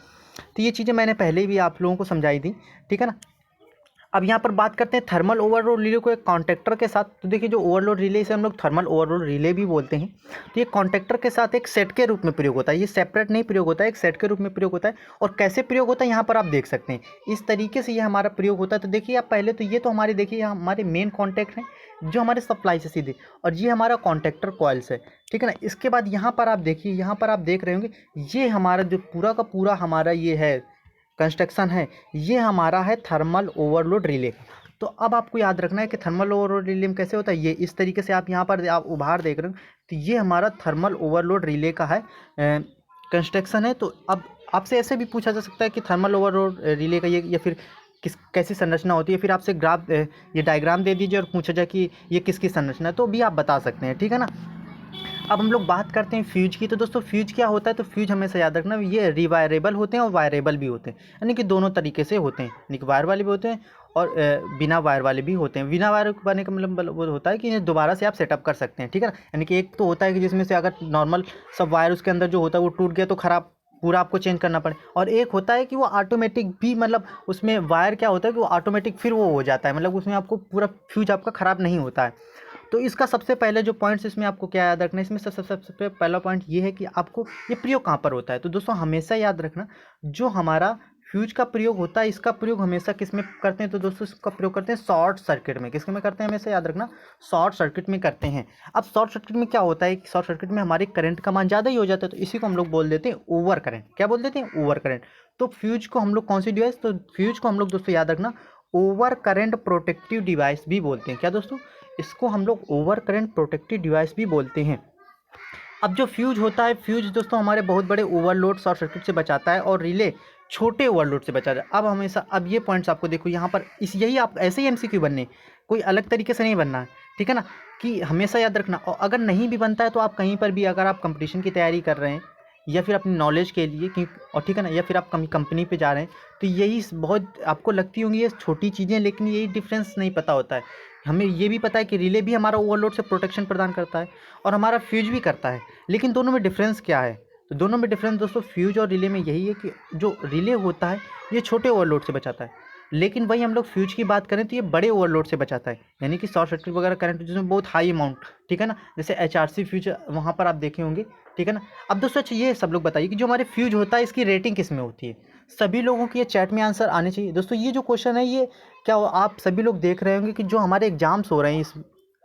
[SPEAKER 1] तो ये चीज़ें मैंने पहले भी आप लोगों को समझाई थी, ठीक है ना। अब यहाँ पर बात करते हैं थर्मल ओवरलोड रिले को एक कॉन्टैक्टर के साथ। तो देखिए जो ओवरलोड रिले इसे हम लोग थर्मल ओवरलोड रिले भी बोलते हैं। तो ये कॉन्टैक्टर के साथ एक सेट के रूप में प्रयोग होता है, ये सेपरेट नहीं प्रयोग होता है, एक सेट के रूप में प्रयोग होता है। और कैसे प्रयोग होता है यहाँ पर आप देख सकते हैं, इस तरीके से ये हमारा प्रयोग होता है। तो देखिए आप पहले तो ये तो हमारे देखिए हमारे मेन कॉन्टैक्ट हैं जो हमारे सप्लाई से सीधे, और ये हमारा कॉन्टैक्टर कॉइल्स है, ठीक है ना। इसके बाद यहाँ पर आप देखिए, यहाँ पर आप देख रहे होंगे ये हमारा जो पूरा का पूरा हमारा ये है कंस्ट्रक्शन है, ये हमारा है थर्मल ओवरलोड रिले। तो अब आपको याद रखना है कि थर्मल ओवरलोड रिले में कैसे होता है। ये इस तरीके से आप यहाँ पर आप उभार देख रहे हो, तो ये हमारा थर्मल ओवरलोड रिले का है कंस्ट्रक्शन है। तो अब आपसे ऐसे भी पूछा जा सकता है कि थर्मल ओवरलोड रिले का ये या फिर कैसी संरचना होती है। फिर आपसे ग्राफ ये डायग्राम दे दीजिए और पूछा जाए कि ये किसकी संरचना है, तो भी आप बता सकते हैं, ठीक है ना। अब हम लोग बात करते हैं फ्यूज की। तो दोस्तों फ्यूज क्या होता है, तो फ्यूज हमेशा याद रखना ये रिवायरेबल होते हैं और वायरेबल भी होते हैं, यानी कि दोनों तरीके से होते हैं, यानी कि वायर वाले भी होते हैं और बिना वायर वाले भी होते हैं। बिना वायर वाले का मतलब वो होता है कि इन्हें दोबारा से आप सेटअप कर सकते हैं, ठीक है ना। यानी कि एक तो होता है कि जिसमें से अगर नॉर्मल सब वायर उसके अंदर जो होता है वो टूट गया तो ख़राब, पूरा आपको चेंज करना पड़े। और एक होता है कि वो ऑटोमेटिक भी, मतलब उसमें वायर क्या होता है कि वो ऑटोमेटिक फिर वो हो जाता है, मतलब उसमें आपको पूरा फ्यूज आपका ख़राब नहीं होता है। तो इसका सबसे पहले जो पॉइंट्स इसमें आपको क्या याद रखना है, इसमें सबसे पहला पॉइंट ये है कि आपको ये प्रयोग कहाँ पर होता है। तो दोस्तों हमेशा याद रखना, जो हमारा फ्यूज का प्रयोग होता है इसका प्रयोग हमेशा किस में करते हैं, तो दोस्तों इसका प्रयोग करते हैं शॉर्ट सर्किट में। किसके में करते हैं, हमेशा याद रखना, शॉर्ट सर्किट में करते हैं। अब शॉर्ट सर्किट में क्या होता है कि शॉर्ट सर्किट में हमारे करंट का मान ज़्यादा ही हो जाता है, तो इसी को हम लोग बोल देते हैं ओवर करंट। क्या बोल देते हैं, ओवर करंट। तो फ्यूज को हम लोग कौन सी डिवाइस, तो फ्यूज को हम लोग दोस्तों याद रखना ओवर करंट प्रोटेक्टिव डिवाइस भी बोलते हैं। क्या दोस्तों, इसको हम लोग ओवर करंट प्रोटेक्टिव डिवाइस भी बोलते हैं। अब जो फ्यूज होता है, फ्यूज दोस्तों हमारे बहुत बड़े ओवरलोड शॉर्ट सर्किट से बचाता है और रिले छोटे ओवरलोड से बचाता है। अब हमेशा, अब ये पॉइंट्स आपको देखो यहाँ पर, इस यही आप ऐसे ही एमसीक्यू बनने, कोई अलग तरीके से नहीं बनना है, ठीक है ना, कि हमेशा याद रखना। और अगर नहीं भी बनता है तो आप कहीं पर भी, अगर आप कंपटीशन की तैयारी कर रहे हैं या फिर अपनी नॉलेज के लिए कि, और ठीक है ना, या फिर आप कंपनी पे जा रहे हैं, तो यही बहुत आपको लगती होंगी ये छोटी चीज़ें, लेकिन यही डिफरेंस नहीं पता होता है। हमें ये भी पता है कि रिले भी हमारा ओवरलोड से प्रोटेक्शन प्रदान करता है और हमारा फ्यूज भी करता है, लेकिन दोनों में डिफरेंस क्या है। तो दोनों में डिफरेंस दोस्तों फ्यूज और रिले में यही है कि जो रिले होता है ये छोटे ओवरलोड से बचाता है, लेकिन वही हम लोग फ्यूज की बात करें तो ये बड़े ओवरलोड से बचाता है, यानी कि शॉर्ट सर्किट वगैरह करंट जिसमें बहुत हाई अमाउंट, ठीक है ना, जैसे एचआरसी फ्यूज वहाँ पर आप देखे होंगे, ठीक है ना। अब दोस्तों अच्छा ये सब लोग बताइए कि जो हमारे फ्यूज होता है इसकी रेटिंग किस में होती है। सभी लोगों की ये चैट में आंसर आने चाहिए दोस्तों। ये जो क्वेश्चन है ये क्या आप सभी लोग देख रहे होंगे कि जो हमारे एग्जाम्स हो रहे हैं, इस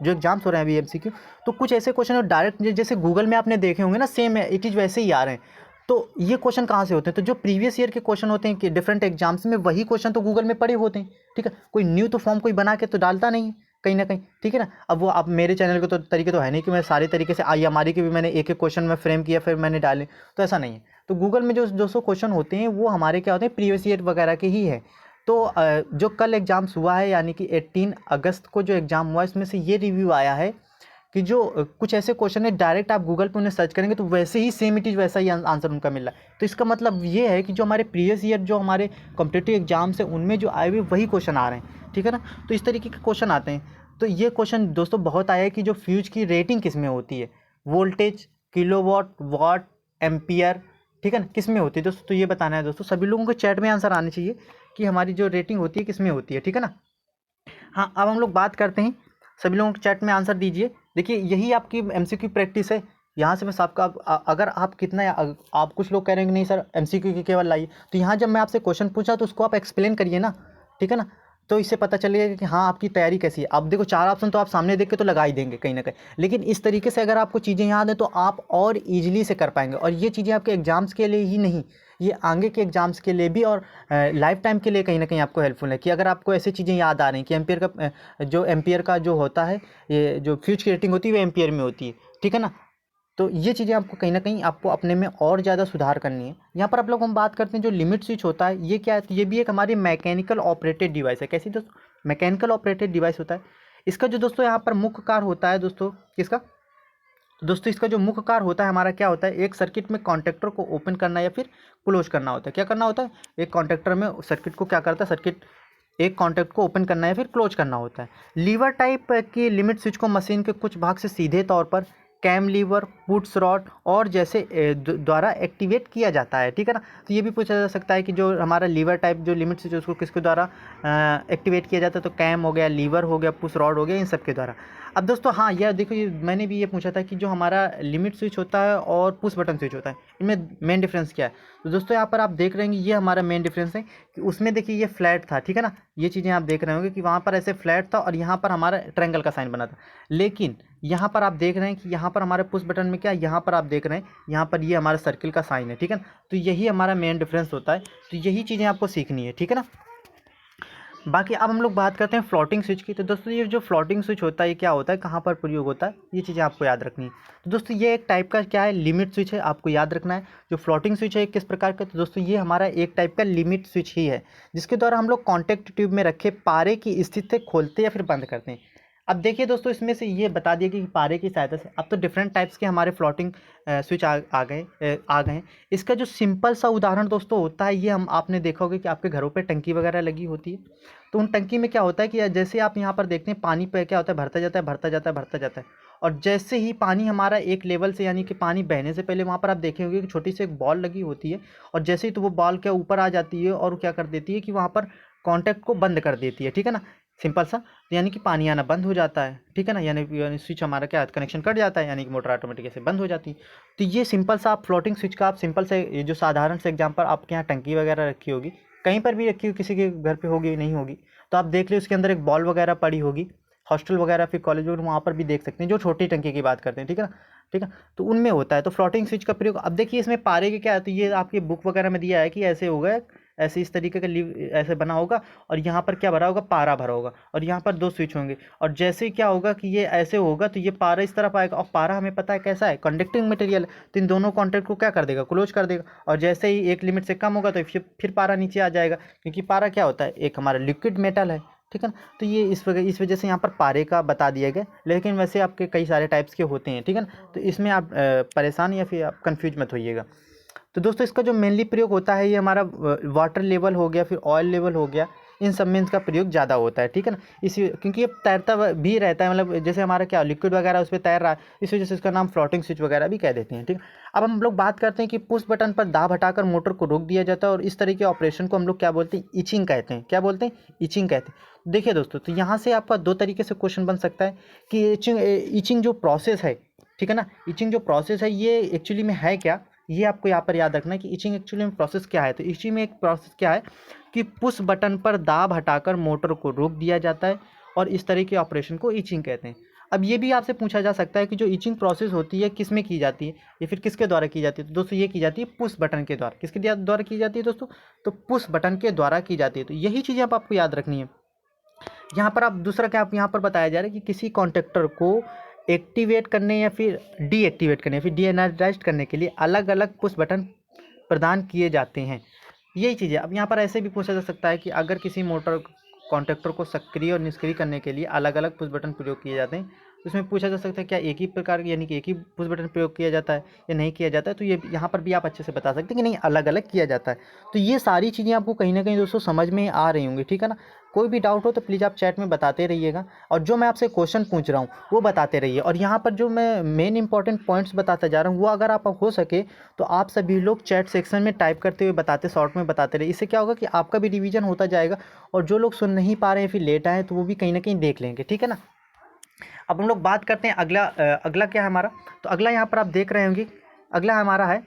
[SPEAKER 1] जो एग्जाम्स हो रहे हैं अभी एमसीक्यू, तो कुछ ऐसे क्वेश्चन है डायरेक्ट जैसे गूगल में आपने देखे होंगे ना, सेम है, इट इज़ वैसे ही आ रहे हैं। तो ये क्वेश्चन कहाँ से होते हैं, तो जो प्रीवियस ईयर के क्वेश्चन होते हैं कि डिफरेंट एग्जाम्स में, वही क्वेश्चन तो गूगल में पड़े होते हैं, ठीक है। कोई न्यू तो फॉर्म कोई बना के तो डालता नहीं है कहीं ना कहीं, ठीक है ना। अब वो आप मेरे चैनल के तो तरीके तो है नहीं कि मैं सारे तरीके से IMRE के भी मैंने एक एक क्वेश्चन में फ्रेम किया फिर मैंने डाले, तो ऐसा नहीं है। तो गूगल में जो 200 क्वेश्चन होते हैं वो हमारे क्या होते हैं, प्रीवियस ईयर वगैरह के ही है। तो जो कल एग्ज़ाम्स हुआ है यानी कि 18 अगस्त को जो एग्ज़ाम हुआ, इसमें से ये रिव्यू आया है कि जो कुछ ऐसे क्वेश्चन है डायरेक्ट आप गूगल पे उन्हें सर्च करेंगे तो वैसे ही सेम इट इज़ वैसा ही आंसर उनका मिल रहा है। तो इसका मतलब ये है कि जो हमारे प्रीवियस ईयर जो हमारे कॉम्पिटिटिव एग्जाम्स हैं उनमें जो आए हुए वही क्वेश्चन आ रहे हैं, ठीक है ना। तो इस तरीके के क्वेश्चन आते हैं। तो ये क्वेश्चन दोस्तों बहुत आया है कि जो फ्यूज की रेटिंग किस में होती है, वोल्टेज, किलोवाट, वाट, एम्पियर, ठीक है ना, किस में होती है दोस्तों। तो ये बताना है दोस्तों, सभी लोगों को चैट में आंसर आने चाहिए कि हमारी जो रेटिंग होती है किस में होती है, ठीक है ना। हाँ, अब हम लोग बात करते हैं, सभी लोगों को चैट में आंसर दीजिए। देखिए यही आपकी एमसीक्यू प्रैक्टिस है। यहाँ से मैं सबका, अगर आप कितना, आप कुछ लोग कह रहे हैं कि नहीं सर एमसीक्यू की केवल लाइए, तो यहाँ जब मैं आपसे क्वेश्चन पूछा तो उसको आप एक्सप्लेन करिए ना, ठीक है ना। तो इससे पता चलेगा कि हाँ आपकी तैयारी कैसी है। आप देखो 4 ऑप्शन तो आप सामने देख के तो लगा ही देंगे कहीं ना कहीं, लेकिन इस तरीके से अगर आपको चीज़ें याद हैं तो आप और ईजिली से कर पाएंगे। और ये चीज़ें आपके एग्जाम्स के लिए ही नहीं, ये आगे के एग्जाम्स के लिए भी और लाइफ टाइम के लिए कहीं ना कहीं आपको हेल्पफुल है। कि अगर आपको ऐसी चीज़ें याद आ रही हैं कि एम्पियर का जो होता है, ये जो फ्यूज की रेटिंग होती है वो एम्पियर में होती है, ठीक है ना। तो ये चीज़ें आपको कहीं ना कहीं आपको अपने में और ज़्यादा सुधार करनी है। यहाँ पर आप लोग हम बात करते हैं जो लिमिट स्विच होता है, ये क्या है, तो ये भी एक हमारी मैकेनिकल ऑपरेटेड डिवाइस है। कैसी दोस्तों, मैकेनिकल ऑपरेटेड डिवाइस होता है। इसका जो दोस्तों यहाँ पर मुख्य कार्य होता है दोस्तों, किसका, तो दोस्तों इसका जो मुख्य कार्य होता है हमारा क्या होता है, एक सर्किट में कॉन्टेक्टर को ओपन करना या फिर क्लोज करना होता है। क्या करना होता है, एक कॉन्टेक्टर में सर्किट को क्या करता है, सर्किट एक कॉन्टैक्ट को ओपन करना या फिर क्लोज करना होता है। लीवर टाइप की लिमिट स्विच को मशीन के कुछ भाग से सीधे तौर पर कैम लीवर, पुट्स रॉड और जैसे द्वारा एक्टिवेट किया जाता है, ठीक है ना। तो ये भी पूछा जा सकता है कि जो हमारा लीवर टाइप जो लिमिट स्विच उसको किसके द्वारा एक्टिवेट किया जाता है, तो कैम हो गया, लीवर हो गया, पुश रॉड हो गया, इन सब के द्वारा। अब दोस्तों हाँ यह देखो, ये मैंने भी ये पूछा था कि जो हमारा लिमिट स्विच होता है और पुश बटन स्विच होता है इनमें मेन डिफरेंस क्या है। तो दोस्तों यहाँ पर आप देख रहे हैं ये हमारा मेन डिफरेंस है कि उसमें देखिए ये फ्लैट था, ठीक है ना। ये चीज़ें आप देख रहे होंगे कि वहाँ पर ऐसे फ्लैट था और यहाँ पर हमारा ट्रायंगल का साइन बना था। लेकिन यहाँ पर आप देख रहे हैं कि यहाँ पर हमारे पुश बटन में क्या, यहाँ पर आप देख रहे हैं यहाँ पर ये हमारा सर्किल का साइन है, ठीक है ना। तो यही हमारा मेन डिफरेंस होता है। तो यही चीज़ें आपको सीखनी है, ठीक है ना। बाकी अब हम लोग बात करते हैं फ्लोटिंग स्विच की। तो दोस्तों ये जो फ्लोटिंग स्विच होता है ये क्या होता है, कहाँ पर प्रयोग होता है, ये चीज़ें आपको याद रखनी है। तो दोस्तों ये एक टाइप का क्या है, लिमिट स्विच है, आपको याद रखना है। जो फ्लोटिंग स्विच है किस प्रकार का, तो दोस्तों ये हमारा एक टाइप का लिमिट स्विच ही है जिसके द्वारा हम लोग कॉन्टैक्ट ट्यूब में रखे पारे की स्थिति खोलते या फिर बंद करते हैं। अब देखिए दोस्तों, इसमें से ये बता दिया कि पारे की सहायता से अब तो डिफरेंट टाइप्स के हमारे फ्लोटिंग स्विच आ गए हैं। इसका जो सिंपल सा उदाहरण दोस्तों होता है, ये हम आपने देखा होगा कि आपके घरों पे टंकी वगैरह लगी होती है, तो उन टंकी में क्या होता है कि जैसे आप यहाँ पर देखते हैं पानी पे क्या होता है, भरता जाता है भरता जाता है भरता जाता है, और जैसे ही पानी हमारा एक लेवल से, यानी कि पानी बहने से पहले वहाँ पर आप देखे होंगे कि छोटी सी एक बॉल लगी होती है, और जैसे ही तो वो बॉल के ऊपर आ जाती है और क्या कर देती है कि वहाँ पर कॉन्टैक्ट को बंद कर देती है, ठीक है ना, सिंपल सा। तो यानी कि पानी आना बंद हो जाता है, ठीक है ना, यानी स्विच हमारा क्या कनेक्शन कट जाता है, यानी कि मोटर ऑटोमेटिक ऐसे बंद हो जाती है। तो ये सिंपल सा आप फ्लोटिंग स्विच का आप सिंपल से, ये जो साधारण से एग्जांपल आपके यहाँ टंकी वगैरह रखी होगी, कहीं पर भी रखी हो, किसी के घर पे होगी नहीं होगी, तो आप देख लीजिए उसके अंदर एक बॉल वगैरह पड़ी होगी, हॉस्टल वगैरह फिर कॉलेज वगैरह वहाँ पर भी देख सकते हैं, जो छोटी टंकी की बात करते हैं, ठीक है ना, ठीक है। तो उनमें होता है तो फ्लोटिंग स्विच का प्रयोग। अब देखिए इसमें पारे के क्या है, तो ये आपकी बुक वगैरह में दिया है कि ऐसे होगा, ऐसे इस तरीके का लीव ऐसे बना होगा, और यहाँ पर क्या भरा होगा, पारा भरा होगा, और यहाँ पर 2 स्विच होंगे, और जैसे क्या होगा कि ये ऐसे होगा तो ये पारा इस तरफ आएगा, और पारा हमें पता है कैसा है, कंडक्टिंग मटेरियल, तो इन दोनों कॉन्टैक्ट को क्या कर देगा, क्लोज कर देगा, और जैसे ही एक लिमिट से कम होगा तो फिर पारा नीचे आ जाएगा, क्योंकि पारा क्या होता है, एक हमारा लिक्विड मेटल है, ठीक है ना। तो ये इस वजह से यहाँ पर पारे का बता दिया गया, लेकिन वैसे आपके कई सारे टाइप्स के होते हैं, ठीक है ना, तो इसमें आप परेशान या फिर आप कन्फ्यूज मत होइएगा। तो दोस्तों इसका जो मेनली प्रयोग होता है, ये हमारा वाटर लेवल हो गया, फिर ऑयल लेवल हो गया, इन सब में इसका प्रयोग ज़्यादा होता है, ठीक है ना, इसी क्योंकि ये तैरता भी रहता है, मतलब जैसे हमारा क्या लिक्विड वगैरह उस पर तैर रहा है, इस वजह से इसका नाम फ्लोटिंग स्विच वगैरह भी कह देते हैं, ठीक है। अब हम लोग बात करते हैं कि पुश बटन पर दाब हटाकर मोटर को रोक दिया जाता है, और इस तरह के ऑपरेशन को हम लोग क्या बोलते हैं, इचिंग कहते हैं। क्या बोलते हैं, इचिंग कहते हैं। देखिए दोस्तों, तो यहाँ से आपका 2 तरीके से क्वेश्चन बन सकता है कि इचिंग जो प्रोसेस है, ठीक है ना, इचिंग जो प्रोसेस है ये एक्चुअली में है क्या, ये आपको यहाँ पर याद रखना है कि इचिंग एक्चुअली में प्रोसेस क्या है। तो इचिंग में एक प्रोसेस क्या है कि पुश बटन पर दाब हटाकर मोटर को रोक दिया जाता है, और इस तरह के ऑपरेशन को इचिंग कहते हैं। अब ये भी आपसे पूछा जा सकता है कि जो इचिंग प्रोसेस होती है किस में की जाती है, या फिर किसके द्वारा की जाती है। तो दोस्तों ये की जाती है पुश बटन के द्वारा। किसके द्वारा की जाती है दोस्तों, तो पुश बटन के द्वारा की जाती है। तो यही चीज़ें आपको याद रखनी है। यहाँ पर आप दूसरा क्या आप यहाँ पर बताया जा रहा है कि किसी कॉन्ट्रैक्टर को एक्टिवेट करने या फिर डीएक्टिवेट करने या फिर डीएनर्जाइज करने के लिए अलग अलग पुश बटन प्रदान किए जाते हैं। यही चीज़ है। अब यहाँ पर ऐसे भी पूछा जा सकता है कि अगर किसी मोटर कॉन्ट्रैक्टर को सक्रिय और निष्क्रिय करने के लिए अलग अलग पुश बटन प्रयोग किए जाते हैं, तो इसमें पूछा जा सकता है क्या एक ही प्रकार यानी कि एक ही पुश बटन प्रयोग किया जाता है या नहीं किया जाता है। तो ये यहाँ पर भी आप अच्छे से बता सकते हैं कि नहीं, अलग अलग किया जाता है। तो ये सारी चीज़ें आपको कहीं ना कहीं दोस्तों समझ में आ रही होंगी, ठीक है ना। कोई भी डाउट हो तो प्लीज़ आप चैट में बताते रहिएगा, और जो मैं आपसे क्वेश्चन पूछ रहा हूँ वो बताते रहिए। और यहाँ पर जो मैं मेन इंपॉर्टेंट पॉइंट्स बताता जा रहा हूँ वो अगर आप हो सके तो आप सभी लोग चैट सेक्शन में टाइप करते हुए बताते, शॉर्ट में बताते रहिए। इससे क्या होगा कि आपका भी रिवीजन होता जाएगा, और जो लोग सुन नहीं पा रहे हैं फिर लेट आए तो वो भी कहीं ना कहीं देख लेंगे, ठीक है ना। अब हम लोग बात करते हैं अगला क्या है हमारा। तो अगला यहाँ पर आप देख रहे होंगे, अगला हमारा है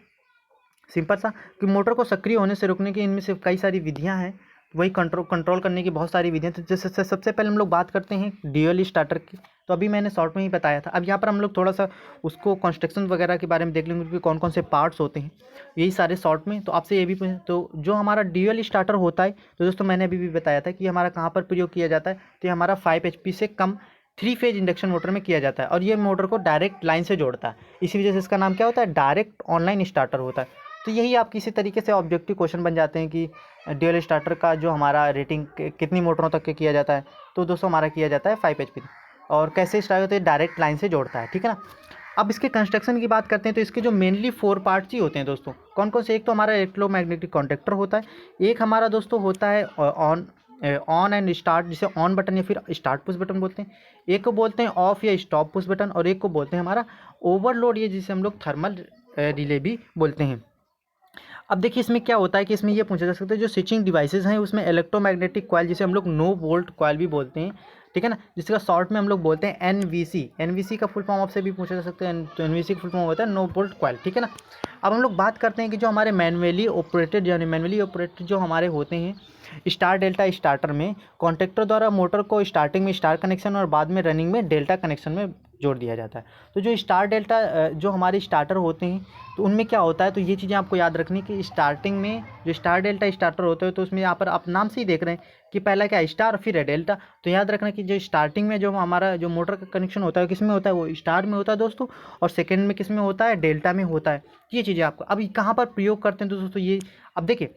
[SPEAKER 1] सिंपल सा कि मोटर को सक्रिय होने से रोकने की इनमें से कई सारी विधियां हैं, वही कंट्रोल करने की बहुत सारी विधियां। तो जैसे सबसे पहले हम लोग बात करते हैं ड्यूअल स्टार्टर की। तो अभी मैंने शॉर्ट में ही बताया था। अब यहाँ पर हम लोग थोड़ा सा उसको कंस्ट्रक्शन वगैरह के बारे में देख लेंगे कि कौन कौन से पार्ट्स होते हैं, यही सारे शॉर्ट में। तो आपसे ये भी तो जो हमारा ड्यूअल स्टार्टर होता है, तो दोस्तों मैंने अभी भी बताया था कि हमारा कहाँ पर प्रयोग किया जाता है। तो ये हमारा 5 HP से कम 3 फेज इंडक्शन मोटर में किया जाता है, और ये मोटर को डायरेक्ट लाइन से जोड़ता है। इसी वजह से इसका नाम क्या होता है, डायरेक्ट ऑनलाइन स्टार्टर होता है। तो यही आप किसी तरीके से ऑब्जेक्टिव क्वेश्चन बन जाते हैं कि ड्यूअल स्टार्टर का जो हमारा रेटिंग कितनी मोटरों तक के किया जाता है। तो दोस्तों हमारा किया जाता है 5 HP, और कैसे स्टार्ट होता है, डायरेक्ट लाइन से जोड़ता है, ठीक है ना। अब इसके कंस्ट्रक्शन की बात करते हैं, तो इसके जो मेनली 4 पार्ट्स ही होते हैं दोस्तों। कौन कौन से, एक तो हमारा इलेक्ट्रोमैग्नेटिक कॉन्टैक्टर होता है, एक हमारा दोस्तों होता है ऑन एंड स्टार्ट, जिसे ऑन बटन या फिर स्टार्ट पुश बटन बोलते हैं, एक को बोलते हैं ऑफ या स्टॉप पुश बटन, और एक को बोलते हैं हमारा ओवरलोड, ये जिसे हम लोग थर्मल रिले भी बोलते हैं। अब देखिए इसमें क्या होता है कि इसमें ये पूछा जा सकता है जो स्विचिंग डिवाइसेस हैं उसमें इलेक्ट्रोमैग्नेटिक कॉइल, जिसे हम लोग नो वोल्ट कॉइल भी बोलते हैं, ठीक है ना, जिसका शॉर्ट में हम लोग बोलते हैं एनवीसी। एनवीसी का फुल फॉर्म आपसे भी पूछा जा सकता है, तो एनवीसी का फुल फॉर्म होता है नो वोल्ट कॉइल, ठीक है ना। अब हम लोग बात करते हैं कि जो हमारे मैनुअली ऑपरेटेड जो हमारे होते हैं स्टार डेल्टा स्टार्टर में, कॉन्ट्रैक्टर द्वारा मोटर को स्टार्टिंग में स्टार कनेक्शन और बाद में रनिंग में डेल्टा कनेक्शन में जोड़ दिया जाता है। तो जो स्टार डेल्टा जो हमारे स्टार्टर होते हैं तो उनमें क्या होता है, तो ये चीज़ें आपको याद रखनी कि स्टार्टिंग में जो स्टार डेल्टा स्टार्टर होते हैं तो उसमें यहाँ पर आप नाम से ही देख रहे हैं कि पहला क्या स्टार फिर है डेल्टा। तो याद रखना कि जो स्टार्टिंग में जो हमारा जो मोटर का कनेक्शन होता है किस में होता है, वो स्टार में होता है दोस्तों, और सेकेंड में किस में होता है, डेल्टा में होता है। ये चीज़ें आपको अब कहाँ पर प्रयोग करते हैं दोस्तों, ये अब देखिए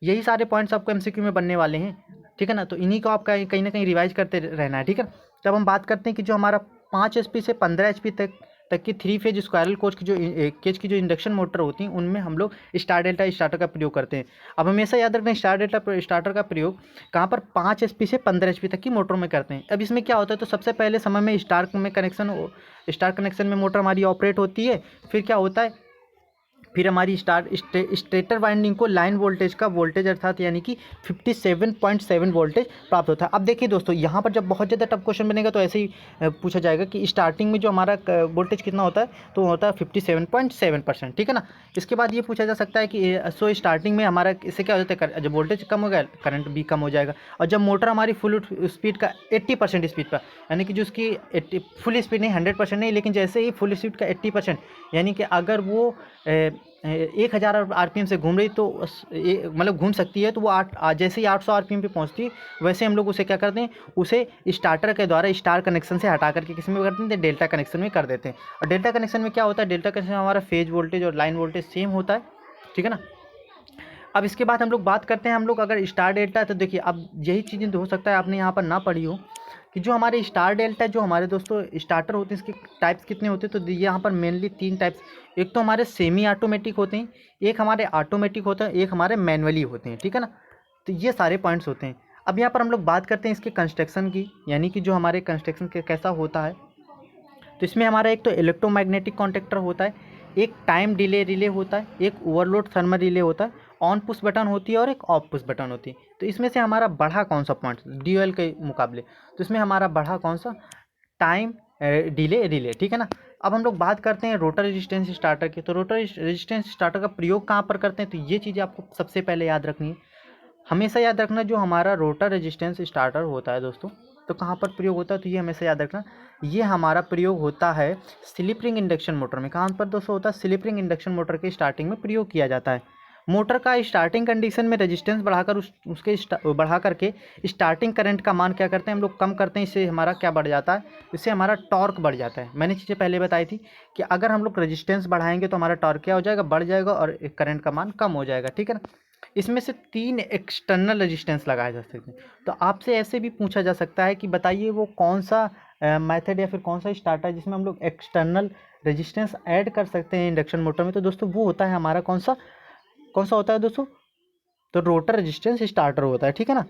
[SPEAKER 1] यही सारे पॉइंट्स आपको MCQ में बनने वाले हैं, ठीक है ना। तो इन्हीं को आप कहीं ना कहीं रिवाइज करते रहना है, ठीक है। जब हम बात करते हैं कि जो हमारा 5 HP से 15 HP तक की 3 फेज स्क्वायरल केज की जो इंडक्शन मोटर होती हैं उनमें हम लोग स्टार डेल्टा स्टार्टर का प्रयोग करते हैं। अब हमेशा याद रखना स्टार डेल्टा स्टार्टर का प्रयोग कहाँ पर 5 HP से 15 HP तक की मोटरों में करते हैं। अब इसमें क्या होता है, तो सबसे पहले समय में स्टार कनेक्शन में मोटर हमारी ऑपरेट होती है। फिर क्या होता है, फिर हमारी स्टेटर वाइंडिंग को लाइन वोल्टेज का वोल्टेज अर्थात यानी कि 57.7 वोल्टेज प्राप्त होता है। अब देखिए दोस्तों, यहाँ पर जब बहुत ज़्यादा टफ क्वेश्चन बनेगा तो ऐसे ही पूछा जाएगा कि स्टार्टिंग में जो हमारा वोल्टेज कितना होता है, तो होता है 57.7%, ठीक है ना। इसके बाद ये पूछा जा सकता है कि सो स्टार्टिंग में हमारा इससे क्या हो जाता है, जब वोल्टेज कम होगा करंट भी कम हो जाएगा। और जब मोटर हमारी फुल स्पीड का 80% स्पीड पर, यानी कि जो उसकी फुल स्पीड नहीं 100% नहीं, लेकिन जैसे ही फुल स्पीड का 80%, यानी कि अगर वो 1000 RPM से घूम रही तो मतलब घूम सकती है, तो वो जैसे ही 800 RPM पे पहुंचती है, वैसे हम लोग उसे क्या करते हैं, उसे स्टार्टर के द्वारा स्टार कनेक्शन से हटा करके किस में करते हैं, डेल्टा कनेक्शन में कर देते हैं। और डेल्टा कनेक्शन में क्या होता है, डेल्टा कनेक्शन में हमारा फेज वोल्टेज और लाइन वोल्टेज सेम होता है, ठीक है ना। अब इसके बाद हम लोग बात करते हैं, हम लोग अगर स्टार डेल्टा, तो देखिए अब यही चीज़ें तो हो सकता है आपने यहाँ पर ना पढ़ी हो कि जो हमारे स्टार डेल्टा जो हमारे दोस्तों स्टार्टर होते हैं, इसके टाइप्स कितने होते हैं, तो यहाँ पर मेनली 3 टाइप्स, एक तो हमारे सेमी ऑटोमेटिक होते हैं, एक हमारे ऑटोमेटिक होता है, एक हमारे मैनुअली होते हैं, ठीक है ना। तो ये सारे पॉइंट्स होते हैं। अब यहाँ पर हम लोग बात करते हैं इसके कंस्ट्रक्शन की, यानी कि जो हमारे कंस्ट्रक्शन कैसा होता है। तो इसमें हमारा एक तो इलेक्ट्रोमैग्नेटिक कॉन्टेक्टर होता है, एक टाइम डिले रिले होता है, एक ओवरलोड थर्मल रिले होता है, ऑन पुश बटन होती है और एक ऑफ पुश बटन होती है। तो इसमें से हमारा बढ़ा कौन सा पॉइंट ड्यूअल के मुकाबले, तो इसमें हमारा बढ़ा कौन सा, टाइम डिले रिले, ठीक है ना। अब हम लोग बात करते हैं रोटर रेजिस्टेंस स्टार्टर की। तो रोटर रेजिस्टेंस स्टार्टर का प्रयोग कहाँ पर करते हैं, तो ये चीज़ें आपको सबसे पहले याद रखनी है। हमेशा याद रखना जो हमारा रोटर रेजिस्टेंस स्टार्टर होता है दोस्तों, तो कहाँ पर प्रयोग होता है, तो ये हमेशा याद रखना, ये हमारा प्रयोग होता है स्लिप रिंग इंडक्शन मोटर में। कहाँ पर दोस्तों होता है, स्लिप रिंग इंडक्शन मोटर के स्टार्टिंग में प्रयोग किया जाता है। मोटर का स्टार्टिंग कंडीशन में रेजिस्टेंस बढ़ाकर बढ़ा करके स्टार्टिंग करंट का मान क्या करते हैं, हम लोग कम करते हैं। इससे हमारा क्या बढ़ जाता है, इससे हमारा टॉर्क बढ़ जाता है। मैंने चीज़ें पहले बताई थी कि अगर हम लोग रेजिस्टेंस बढ़ाएंगे तो हमारा टॉर्क क्या हो जाएगा, बढ़ जाएगा, और करंट का मान कम हो जाएगा, ठीक है ना। इसमें से 3 एक्सटर्नल रेजिस्टेंस लगाए जा सकते हैं। तो आपसे ऐसे भी पूछा जा सकता है कि बताइए वो कौन सा मेथड या फिर कौन सा स्टार्टर है जिसमें हम लोग एक्सटर्नल रेजिस्टेंस ऐड कर सकते हैं इंडक्शन मोटर में। तो दोस्तों वो होता है हमारा कौन सा होता है दोस्तों, तो रोटर रेजिस्टेंस स्टार्टर होता है, ठीक है ना।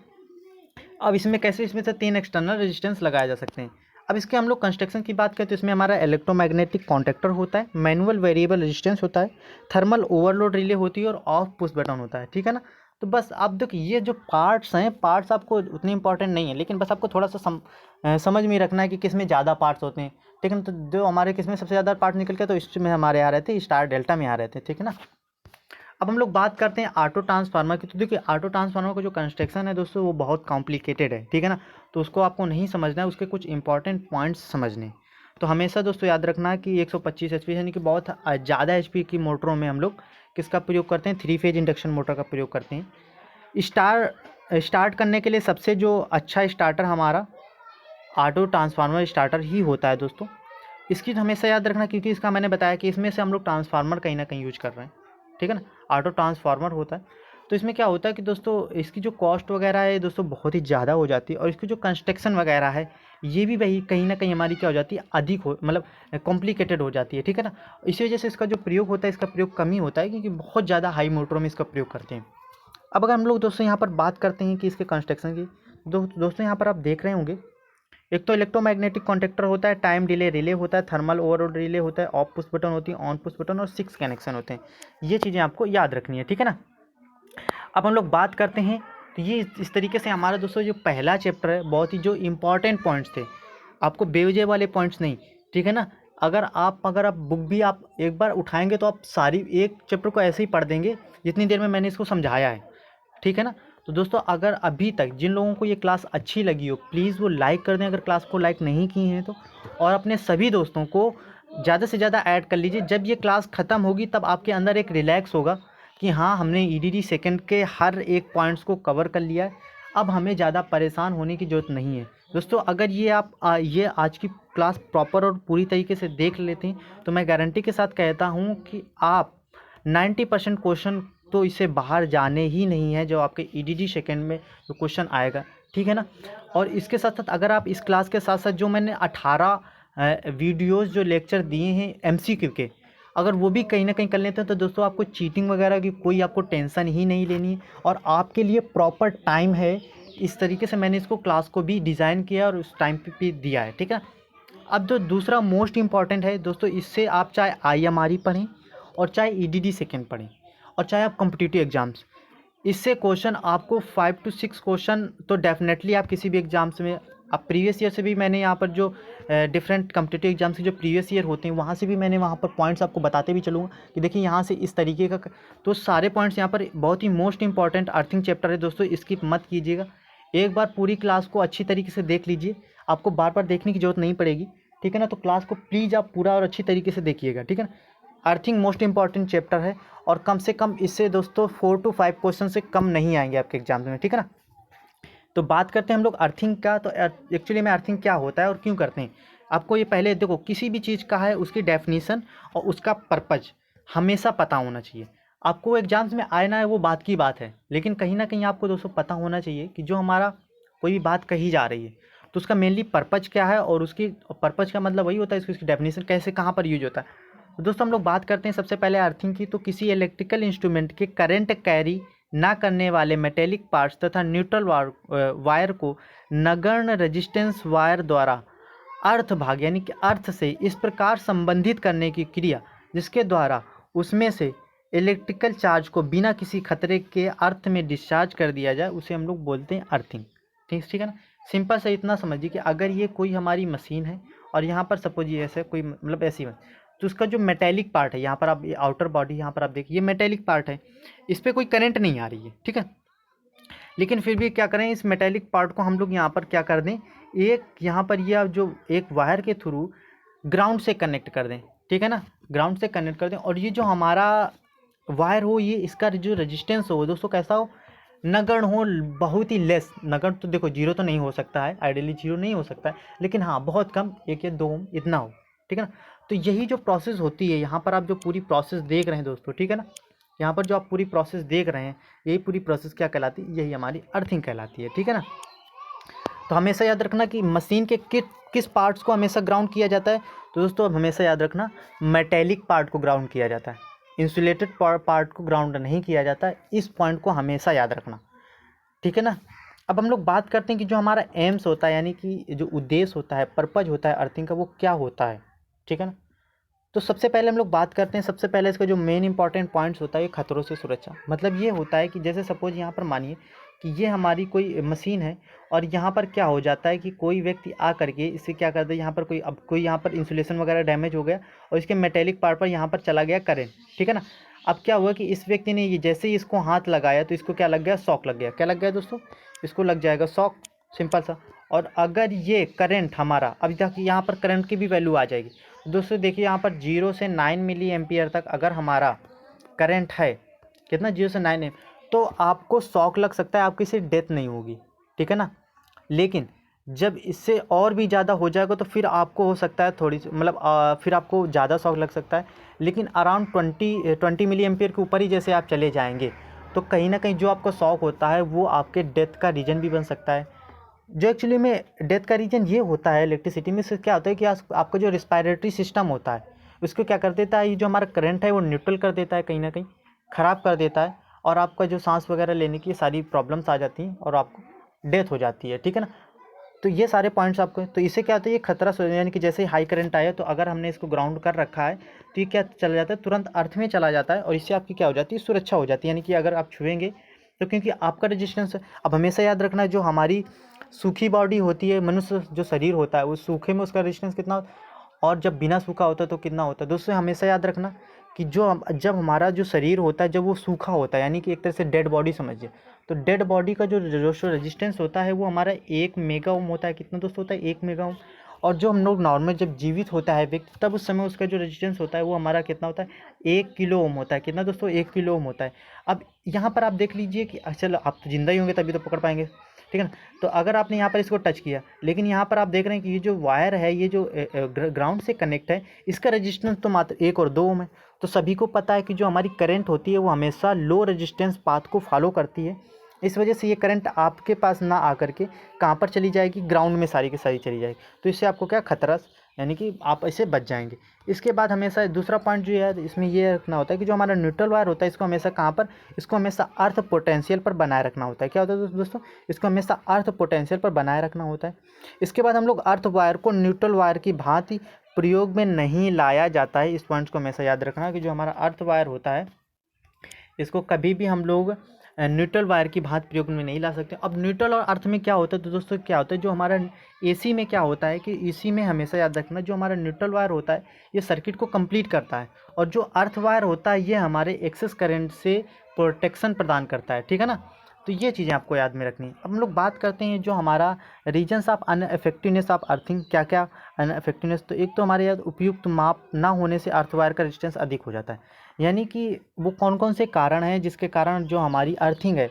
[SPEAKER 1] अब इसमें कैसे, इसमें से 3 एक्सटर्नल रेजिस्टेंस लगाए जा सकते हैं। अब इसके हम लोग कंस्ट्रक्शन की बात करें तो इसमें हमारा इलेक्ट्रोमैग्नेटिक कॉन्टेक्टर होता है, मैनुअल वेरिएबल रेजिस्टेंस होता है, थर्मल ओवरलोड रिले होती है और ऑफ पुश बटन होता है, ठीक है ना। तो बस आप देखिए ये जो पार्ट्स हैं, पार्ट्स आपको उतने इंपॉर्टेंट नहीं है, लेकिन बस आपको थोड़ा सा समझ में रखना है कि किस में ज़्यादा पार्ट्स होते हैं, ठीक है ना। तो जो हमारे किस में सबसे ज़्यादा पार्ट निकल के, तो इसमें हमारे आ रहे थे स्टार डेल्टा में आ रहे थे, ठीक है ना। अब हम लोग बात करते हैं ऑटो ट्रांसफार्मर की। तो देखिए ऑटो ट्रांसफार्मर का जो कंस्ट्रक्शन है दोस्तों वो बहुत कॉम्प्लिकेटेड है, ठीक है ना। तो उसको आपको नहीं समझना है, उसके कुछ इंपॉर्टेंट पॉइंट्स समझने। तो हमेशा दोस्तों याद रखना कि 125 HP यानी कि बहुत ज़्यादा HP की मोटरों में हम लोग किसका प्रयोग करते हैं, 3 फेज इंडक्शन मोटर का प्रयोग करते हैं। स्टार्ट करने के लिए सबसे जो अच्छा स्टार्टर हमारा ऑटो ट्रांसफार्मर स्टार्टर ही होता है दोस्तों। इसकी हमेशा याद रखना, क्योंकि इसका मैंने बताया कि इसमें से हम लोग ट्रांसफार्मर कहीं ना कहीं यूज कर रहे हैं, ठीक है ना। ऑटो ट्रांसफार्मर होता है, तो इसमें क्या होता है कि दोस्तों इसकी जो कॉस्ट वगैरह है दोस्तों बहुत ही ज़्यादा हो जाती है, और इसकी जो कंस्ट्रक्शन वगैरह है ये भी वही कहीं ना कहीं हमारी क्या हो जाती है, अधिक हो मतलब कॉम्प्लिकेटेड हो जाती है, ठीक है ना। इसी वजह से इसका जो प्रयोग होता है, इसका प्रयोग कम ही होता है, क्योंकि बहुत ज़्यादा हाई मोटरों में इसका प्रयोग करते हैं। अब अगर हम लोग दोस्तों यहाँ पर बात करते हैं कि इसके कंस्ट्रक्शन की, दोस्तों यहाँ पर आप देख रहे होंगे, एक तो इलेक्ट्रोमैग्नेटिक कॉन्टेक्टर होता है, टाइम डिले रिले होता है, थर्मल ओवरलोड रिले होता है, ऑफ पुश बटन होती है, ऑन पुश बटन और 6 कनेक्शन होते हैं। ये चीज़ें आपको याद रखनी है, ठीक है ना। अब हम लोग बात करते हैं, तो ये इस तरीके से हमारा दोस्तों जो पहला चैप्टर है, बहुत ही जो इंपॉर्टेंट पॉइंट्स थे, आपको बेवजह वाले पॉइंट्स नहीं, ठीक है ना। अगर आप बुक भी आप एक बार उठाएंगे तो आप सारी एक चैप्टर को ऐसे ही पढ़ देंगे जितनी देर में मैंने इसको समझाया है, ठीक है ना। तो दोस्तों अगर अभी तक जिन लोगों को ये क्लास अच्छी लगी हो, प्लीज़ वो लाइक कर दें अगर क्लास को लाइक नहीं किए हैं तो, और अपने सभी दोस्तों को ज़्यादा से ज़्यादा ऐड कर लीजिए। जब ये क्लास ख़त्म होगी तब आपके अंदर एक रिलैक्स होगा कि हाँ हमने EDD सेकंड के हर एक पॉइंट्स को कवर कर लिया है, अब हमें ज़्यादा परेशान होने की ज़रूरत नहीं है। दोस्तों अगर ये आप ये आज की क्लास प्रॉपर और पूरी तरीके से देख लेते हैं तो मैं गारंटी के साथ कहता हूँ कि आप 90% क्वेश्चन तो इससे बाहर जाने ही नहीं है, जो आपके EDD सेकंड में जो क्वेश्चन आएगा, ठीक है ना। और इसके साथ साथ अगर आप इस क्लास के साथ साथ जो मैंने 18 वीडियोज़ जो लेक्चर दिए हैं MCQ के, अगर वो भी कहीं ना कहीं कर लेते हैं तो दोस्तों आपको चीटिंग वगैरह की कोई आपको टेंशन ही नहीं लेनी है, और आपके लिए प्रॉपर टाइम है। इस तरीके से मैंने इसको क्लास को भी डिज़ाइन किया और उस टाइम पे भी दिया है, ठीक है। अब जो दूसरा मोस्ट इम्पॉर्टेंट है दोस्तों, इससे आप चाहे IMRE पढ़ें और चाहे EDD सेकेंड पढ़ें और चाहे आप कॉम्पिटिटिव एग्ज़ाम्स, इससे क्वेश्चन आपको 5 to 6 क्वेश्चन तो डेफिनेटली आप किसी भी एग्जाम्स में, अब प्रीवियस ईयर से भी मैंने यहाँ पर जो डिफरेंट कॉम्पिटिटिव एग्जाम्स के जो प्रीवियस ईयर होते हैं वहाँ से भी मैंने वहाँ पर पॉइंट्स आपको बताते भी चलूँगा कि देखिए यहाँ से इस तरीके का, तो सारे पॉइंट्स यहाँ पर बहुत ही मोस्ट इंपॉर्टेंट अर्थिंग चैप्टर है दोस्तों, स्किप मत कीजिएगा। एक बार पूरी क्लास को अच्छी तरीके से देख लीजिए, आपको बार बार देखने की जरूरत नहीं पड़ेगी, ठीक है ना। तो क्लास को प्लीज़ आप पूरा और अच्छी तरीके से देखिएगा, ठीक है ना। अर्थिंग मोस्ट इंपॉर्टेंट चैप्टर है और कम से कम इससे दोस्तों 4 to 5 क्वेश्चन से कम नहीं आएंगे आपके एग्जाम में, ठीक है ना। तो बात करते हैं हम लोग अर्थिंग का। तो एक्चुअली में अर्थिंग क्या होता है और क्यों करते हैं, आपको ये पहले देखो, किसी भी चीज़ का है उसकी डेफिनीसन और उसका पर्पज हमेशा पता होना चाहिए। आपको एग्जाम्स में आए ना है वो बात की बात है, लेकिन कहीं ना कहीं आपको दोस्तों पता होना चाहिए कि जो हमारा कोई भी बात कही जा रही है तो उसका मेनली पर्पज क्या है, और उसकी पर्पज का मतलब वही होता है उसकी डेफिनेशन कैसे कहाँ पर यूज होता है। तो दोस्तों हम लोग बात करते हैं सबसे पहले अर्थिंग की। तो किसी इलेक्ट्रिकल इंस्ट्रूमेंट के करंट कैरी ना करने वाले मेटेलिक पार्ट्स तथा न्यूट्रल वायर को नगण्य रेजिस्टेंस वायर द्वारा अर्थ भाग यानी कि अर्थ से इस प्रकार संबंधित करने की क्रिया जिसके द्वारा उसमें से इलेक्ट्रिकल चार्ज को बिना किसी खतरे के अर्थ में डिस्चार्ज कर दिया जाए, उसे हम लोग बोलते हैं अर्थिंग। ठीक है ना। सिंपल से इतना समझिए कि अगर ये कोई हमारी मशीन है और यहाँ पर सपोज ये ऐसे कोई मतलब ऐसी, तो उसका जो मेटेलिक पार्ट है यहाँ पर आप आउटर बॉडी यहाँ पर आप देखिए ये मेटेलिक पार्ट है, इस पर कोई करंट नहीं आ रही है, ठीक है। लेकिन फिर भी क्या करें, इस मेटेलिक पार्ट को हम लोग यहाँ पर क्या कर दें, एक यहाँ पर ये जो एक वायर के थ्रू ग्राउंड से कनेक्ट कर दें, ठीक है ना, ग्राउंड से कनेक्ट कर दें। और ये जो हमारा वायर हो, ये इसका जो रेजिस्टेंस हो दोस्तों कैसा हो, नगण्य हो, बहुत ही लेस। नगण्य तो देखो जीरो तो नहीं हो सकता है, आइडियली जीरो नहीं हो सकता है, लेकिन हाँ बहुत कम, 1 या 2 ओम इतना हो, ठीक है ना। तो यही जो प्रोसेस होती है यहाँ पर आप जो पूरी प्रोसेस देख रहे हैं दोस्तों, ठीक है ना, यहाँ पर जो आप पूरी प्रोसेस देख रहे हैं यही पूरी प्रोसेस क्या कहलाती है, यही हमारी अर्थिंग कहलाती है, ठीक है ना। तो हमेशा याद रखना कि मशीन के किस पार्ट्स को हमेशा ग्राउंड किया जाता है, तो दोस्तों अब हमेशा याद रखना मेटेलिक पार्ट को ग्राउंड किया जाता है, इंसुलेटेड पार्ट को ग्राउंड नहीं किया जाता है। इस पॉइंट को हमेशा याद रखना, ठीक है ना। अब हम लोग बात करते हैं कि जो हमारा एम्स होता है यानी कि जो उद्देश्य होता है, पर्पज होता है अर्थिंग का, वो क्या होता है, ठीक है ना। तो सबसे पहले हम लोग बात करते हैं, सबसे पहले इसका जो मेन इंपॉर्टेंट पॉइंट्स होता है ये खतरों से सुरक्षा। मतलब ये होता है कि जैसे सपोज यहाँ पर मानिए कि ये हमारी कोई मशीन है और यहाँ पर क्या हो जाता है कि कोई व्यक्ति आ करके इससे क्या करता है, यहाँ पर कोई यहाँ पर इंसुलेशन वगैरह डैमेज हो गया और इसके मेटेलिक पार्ट पर यहाँ पर चला गया करेंट, ठीक है ना। अब क्या हुआ कि इस व्यक्ति ने ये जैसे ही इसको हाथ लगाया तो इसको क्या लग गया, शॉक लग गया। क्या लग गया दोस्तों, इसको लग जाएगा शॉक, सिंपल सा। और अगर ये करंट हमारा, अभी तक यहाँ पर करंट की भी वैल्यू आ जाएगी दोस्तों, देखिए यहाँ पर 0 से 9 मिली एम्पियर तक अगर हमारा करंट है, कितना 0 से 9 तो आपको शॉक लग सकता है, आपकी सिर्फ डेथ नहीं होगी, ठीक है ना। लेकिन जब इससे और भी ज़्यादा हो जाएगा तो फिर आपको हो सकता है थोड़ी मतलब फिर आपको ज़्यादा शॉक लग सकता है। लेकिन अराउंड 20 मिली एम्पियर के ऊपर ही जैसे आप चले जाएंगे तो कहीं ना कहीं जो आपको शॉक होता है वो आपके डेथ का रीज़न भी बन सकता है। जो एक्चुअली में डेथ का रीज़न ये होता है इलेक्ट्रिसिटी में, इससे क्या होता है कि आपका जो रिस्पायरेटरी सिस्टम होता है उसको क्या कर देता है, ये जो हमारा करंट है वो न्यूट्रल कर देता है, कहीं ना कहीं ख़राब कर देता है, और आपका जो सांस वगैरह लेने की सारी प्रॉब्लम्स आ जाती हैं और आपको डेथ हो जाती है, ठीक है ना। तो ये सारे पॉइंट्स आपको, तो इससे क्या होता है, ये खतरा यानी कि जैसे हाई करंट आया तो अगर हमने इसको ग्राउंड कर रखा है तो ये क्या चला जाता है, तुरंत अर्थ में चला जाता है और इससे आपकी क्या हो जाती है, सुरक्षा हो जाती है। यानी कि अगर आप छुएंगे तो क्योंकि आपका रेजिस्टेंस, अब हमेशा याद रखना जो हमारी सूखी बॉडी होती है, मनुष्य जो शरीर होता है वो सूखे में उसका रेजिस्टेंस कितना, और जब बिना सूखा होता है तो कितना होता है। दोस्तों हमेशा याद रखना कि जब हमारा जो शरीर होता है जब वो सूखा होता है, यानी कि एक तरह से डेड बॉडी समझिए, तो डेड बॉडी का जो रेजिस्टेंस होता है वो हमारा 1 मेगा ओम होता है। कितना दोस्तों होता है, 1 मेगा ओम। और जो हम लोग नॉर्मल जब जीवित होता है व्यक्ति तब उस समय उसका जो रेजिस्टेंस होता है वो हमारा कितना होता है, 1 किलो ओम होता है। कितना दोस्तों, 1 किलो ओम होता है। अब यहाँ पर आप देख लीजिए कि चलो आप तो जिंदा ही होंगे तभी तो पकड़ पाएंगे, ठीक है ना। तो अगर आपने यहाँ पर इसको टच किया, लेकिन यहाँ पर आप देख रहे हैं कि ये जो वायर है ये जो ग्राउंड से कनेक्ट है इसका रेजिस्टेंस तो मात्र 1 और 2 ओम है। तो सभी को पता है कि जो हमारी करंट होती है वो हमेशा लो रेजिस्टेंस पाथ को फॉलो करती है इस वजह से ये करंट आपके पास ना आकर के कहाँ पर चली जाएगी, ग्राउंड में सारी की सारी चली जाएगी। तो इससे आपको क्या खतरा, यानी कि आप इससे बच जाएंगे। इसके बाद हमेशा दूसरा पॉइंट जो है इसमें ये रखना होता है कि जो हमारा न्यूट्रल वायर होता है इसको हमेशा कहाँ पर, इसको हमेशा अर्थ पोटेंशियल पर बनाए रखना होता है। क्या होता है दोस्तों, इसको हमेशा अर्थ पोटेंशियल पर बनाए रखना होता है। इसके बाद हम लोग अर्थ वायर को न्यूट्रल वायर की भांति प्रयोग में नहीं लाया जाता है। इस पॉइंट्स को हमेशा याद रखना कि जो हमारा अर्थ वायर होता है इसको कभी भी हम लोग न्यूट्रल वायर की भांति प्रयोग में नहीं ला सकते। अब न्यूट्रल और अर्थ में क्या होता है तो दोस्तों क्या होता है, जो हमारा एसी में क्या होता है कि एसी में हमेशा याद रखना जो हमारा न्यूट्रल वायर होता है ये सर्किट को कंप्लीट करता है, और जो अर्थ वायर होता है ये हमारे एक्सेस करंट से प्रोटेक्शन प्रदान करता है। ठीक है ना, तो ये चीज़ें आपको याद में रखनी है। अब हम लोग बात करते हैं जो हमारा रीजन्स ऑफ अनइफेक्टिवनेस ऑफ अर्थिंग, क्या क्या अनइफेक्टिवनेस। तो एक तो हमारे याद उपयुक्त माप ना होने से अर्थ वायर का रेजिस्टेंस अधिक हो जाता है, यानी कि वो कौन कौन से कारण हैं जिसके कारण जो हमारी अर्थिंग है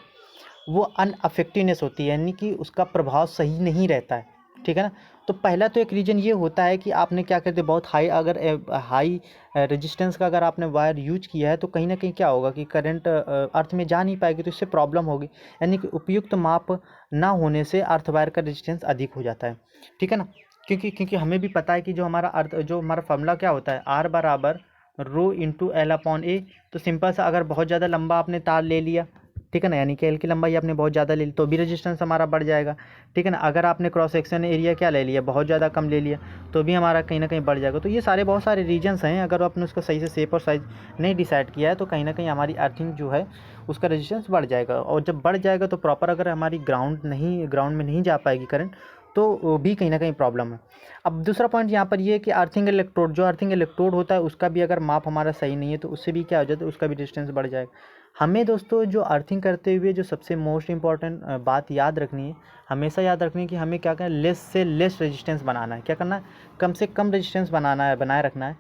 [SPEAKER 1] वो अनअफेक्टिवनेस होती है, यानी कि उसका प्रभाव सही नहीं रहता है। ठीक है ना, तो पहला तो एक रीज़न ये होता है कि आपने क्या करते, बहुत हाई अगर हाई रेजिस्टेंस का अगर आपने वायर यूज किया है तो कहीं ना कहीं क्या होगा कि करंट अर्थ में जा नहीं पाएगी, तो इससे प्रॉब्लम होगी। यानी कि उपयुक्त माप ना होने से अर्थ वायर का रेजिस्टेंस अधिक हो जाता है। ठीक है ना, क्योंकि हमें भी पता है कि जो हमारा अर्थ, जो हमारा फॉर्मूला क्या होता है, आर बराबर रो इंटू एल अपॉन ए। तो सिंपल सा, अगर बहुत ज़्यादा लंबा आपने तार ले लिया, ठीक है ना, यानी कि एल की लंबाई आपने बहुत ज़्यादा ले ली तो भी रेजिस्टेंस हमारा बढ़ जाएगा। ठीक है ना, अगर आपने क्रॉस सेक्शन एरिया क्या ले लिया, बहुत ज़्यादा कम ले लिया तो भी हमारा कहीं ना कहीं बढ़ जाएगा। तो ये सारे बहुत सारे रीजन्स हैं, अगर आपने उसका सही से शेप और साइज नहीं डिसाइड किया है तो कहीं ना कहीं हमारी अर्थिंग जो है उसका रेजिस्टेंस बढ़ जाएगा, और जब बढ़ जाएगा तो प्रॉपर अगर हमारी ग्राउंड में नहीं जा पाएगी करंट तो भी कहीं ना कहीं प्रॉब्लम है। अब दूसरा पॉइंट यहाँ पर ये है कि अर्थिंग इलेक्ट्रोड, जो अर्थिंग इलेक्ट्रोड होता है उसका भी अगर माप हमारा सही नहीं है तो उससे भी क्या हो जाता है, उसका भी डिस्टेंस बढ़ जाएगा। हमें दोस्तों जो अर्थिंग करते हुए जो सबसे मोस्ट इंपॉर्टेंट बात याद रखनी है, हमेशा याद रखनी है कि हमें क्या करना है, लेस से लेस रेजिस्टेंस बनाना है। क्या करना है, कम से कम रेजिस्टेंस बनाना है, बनाए रखना है,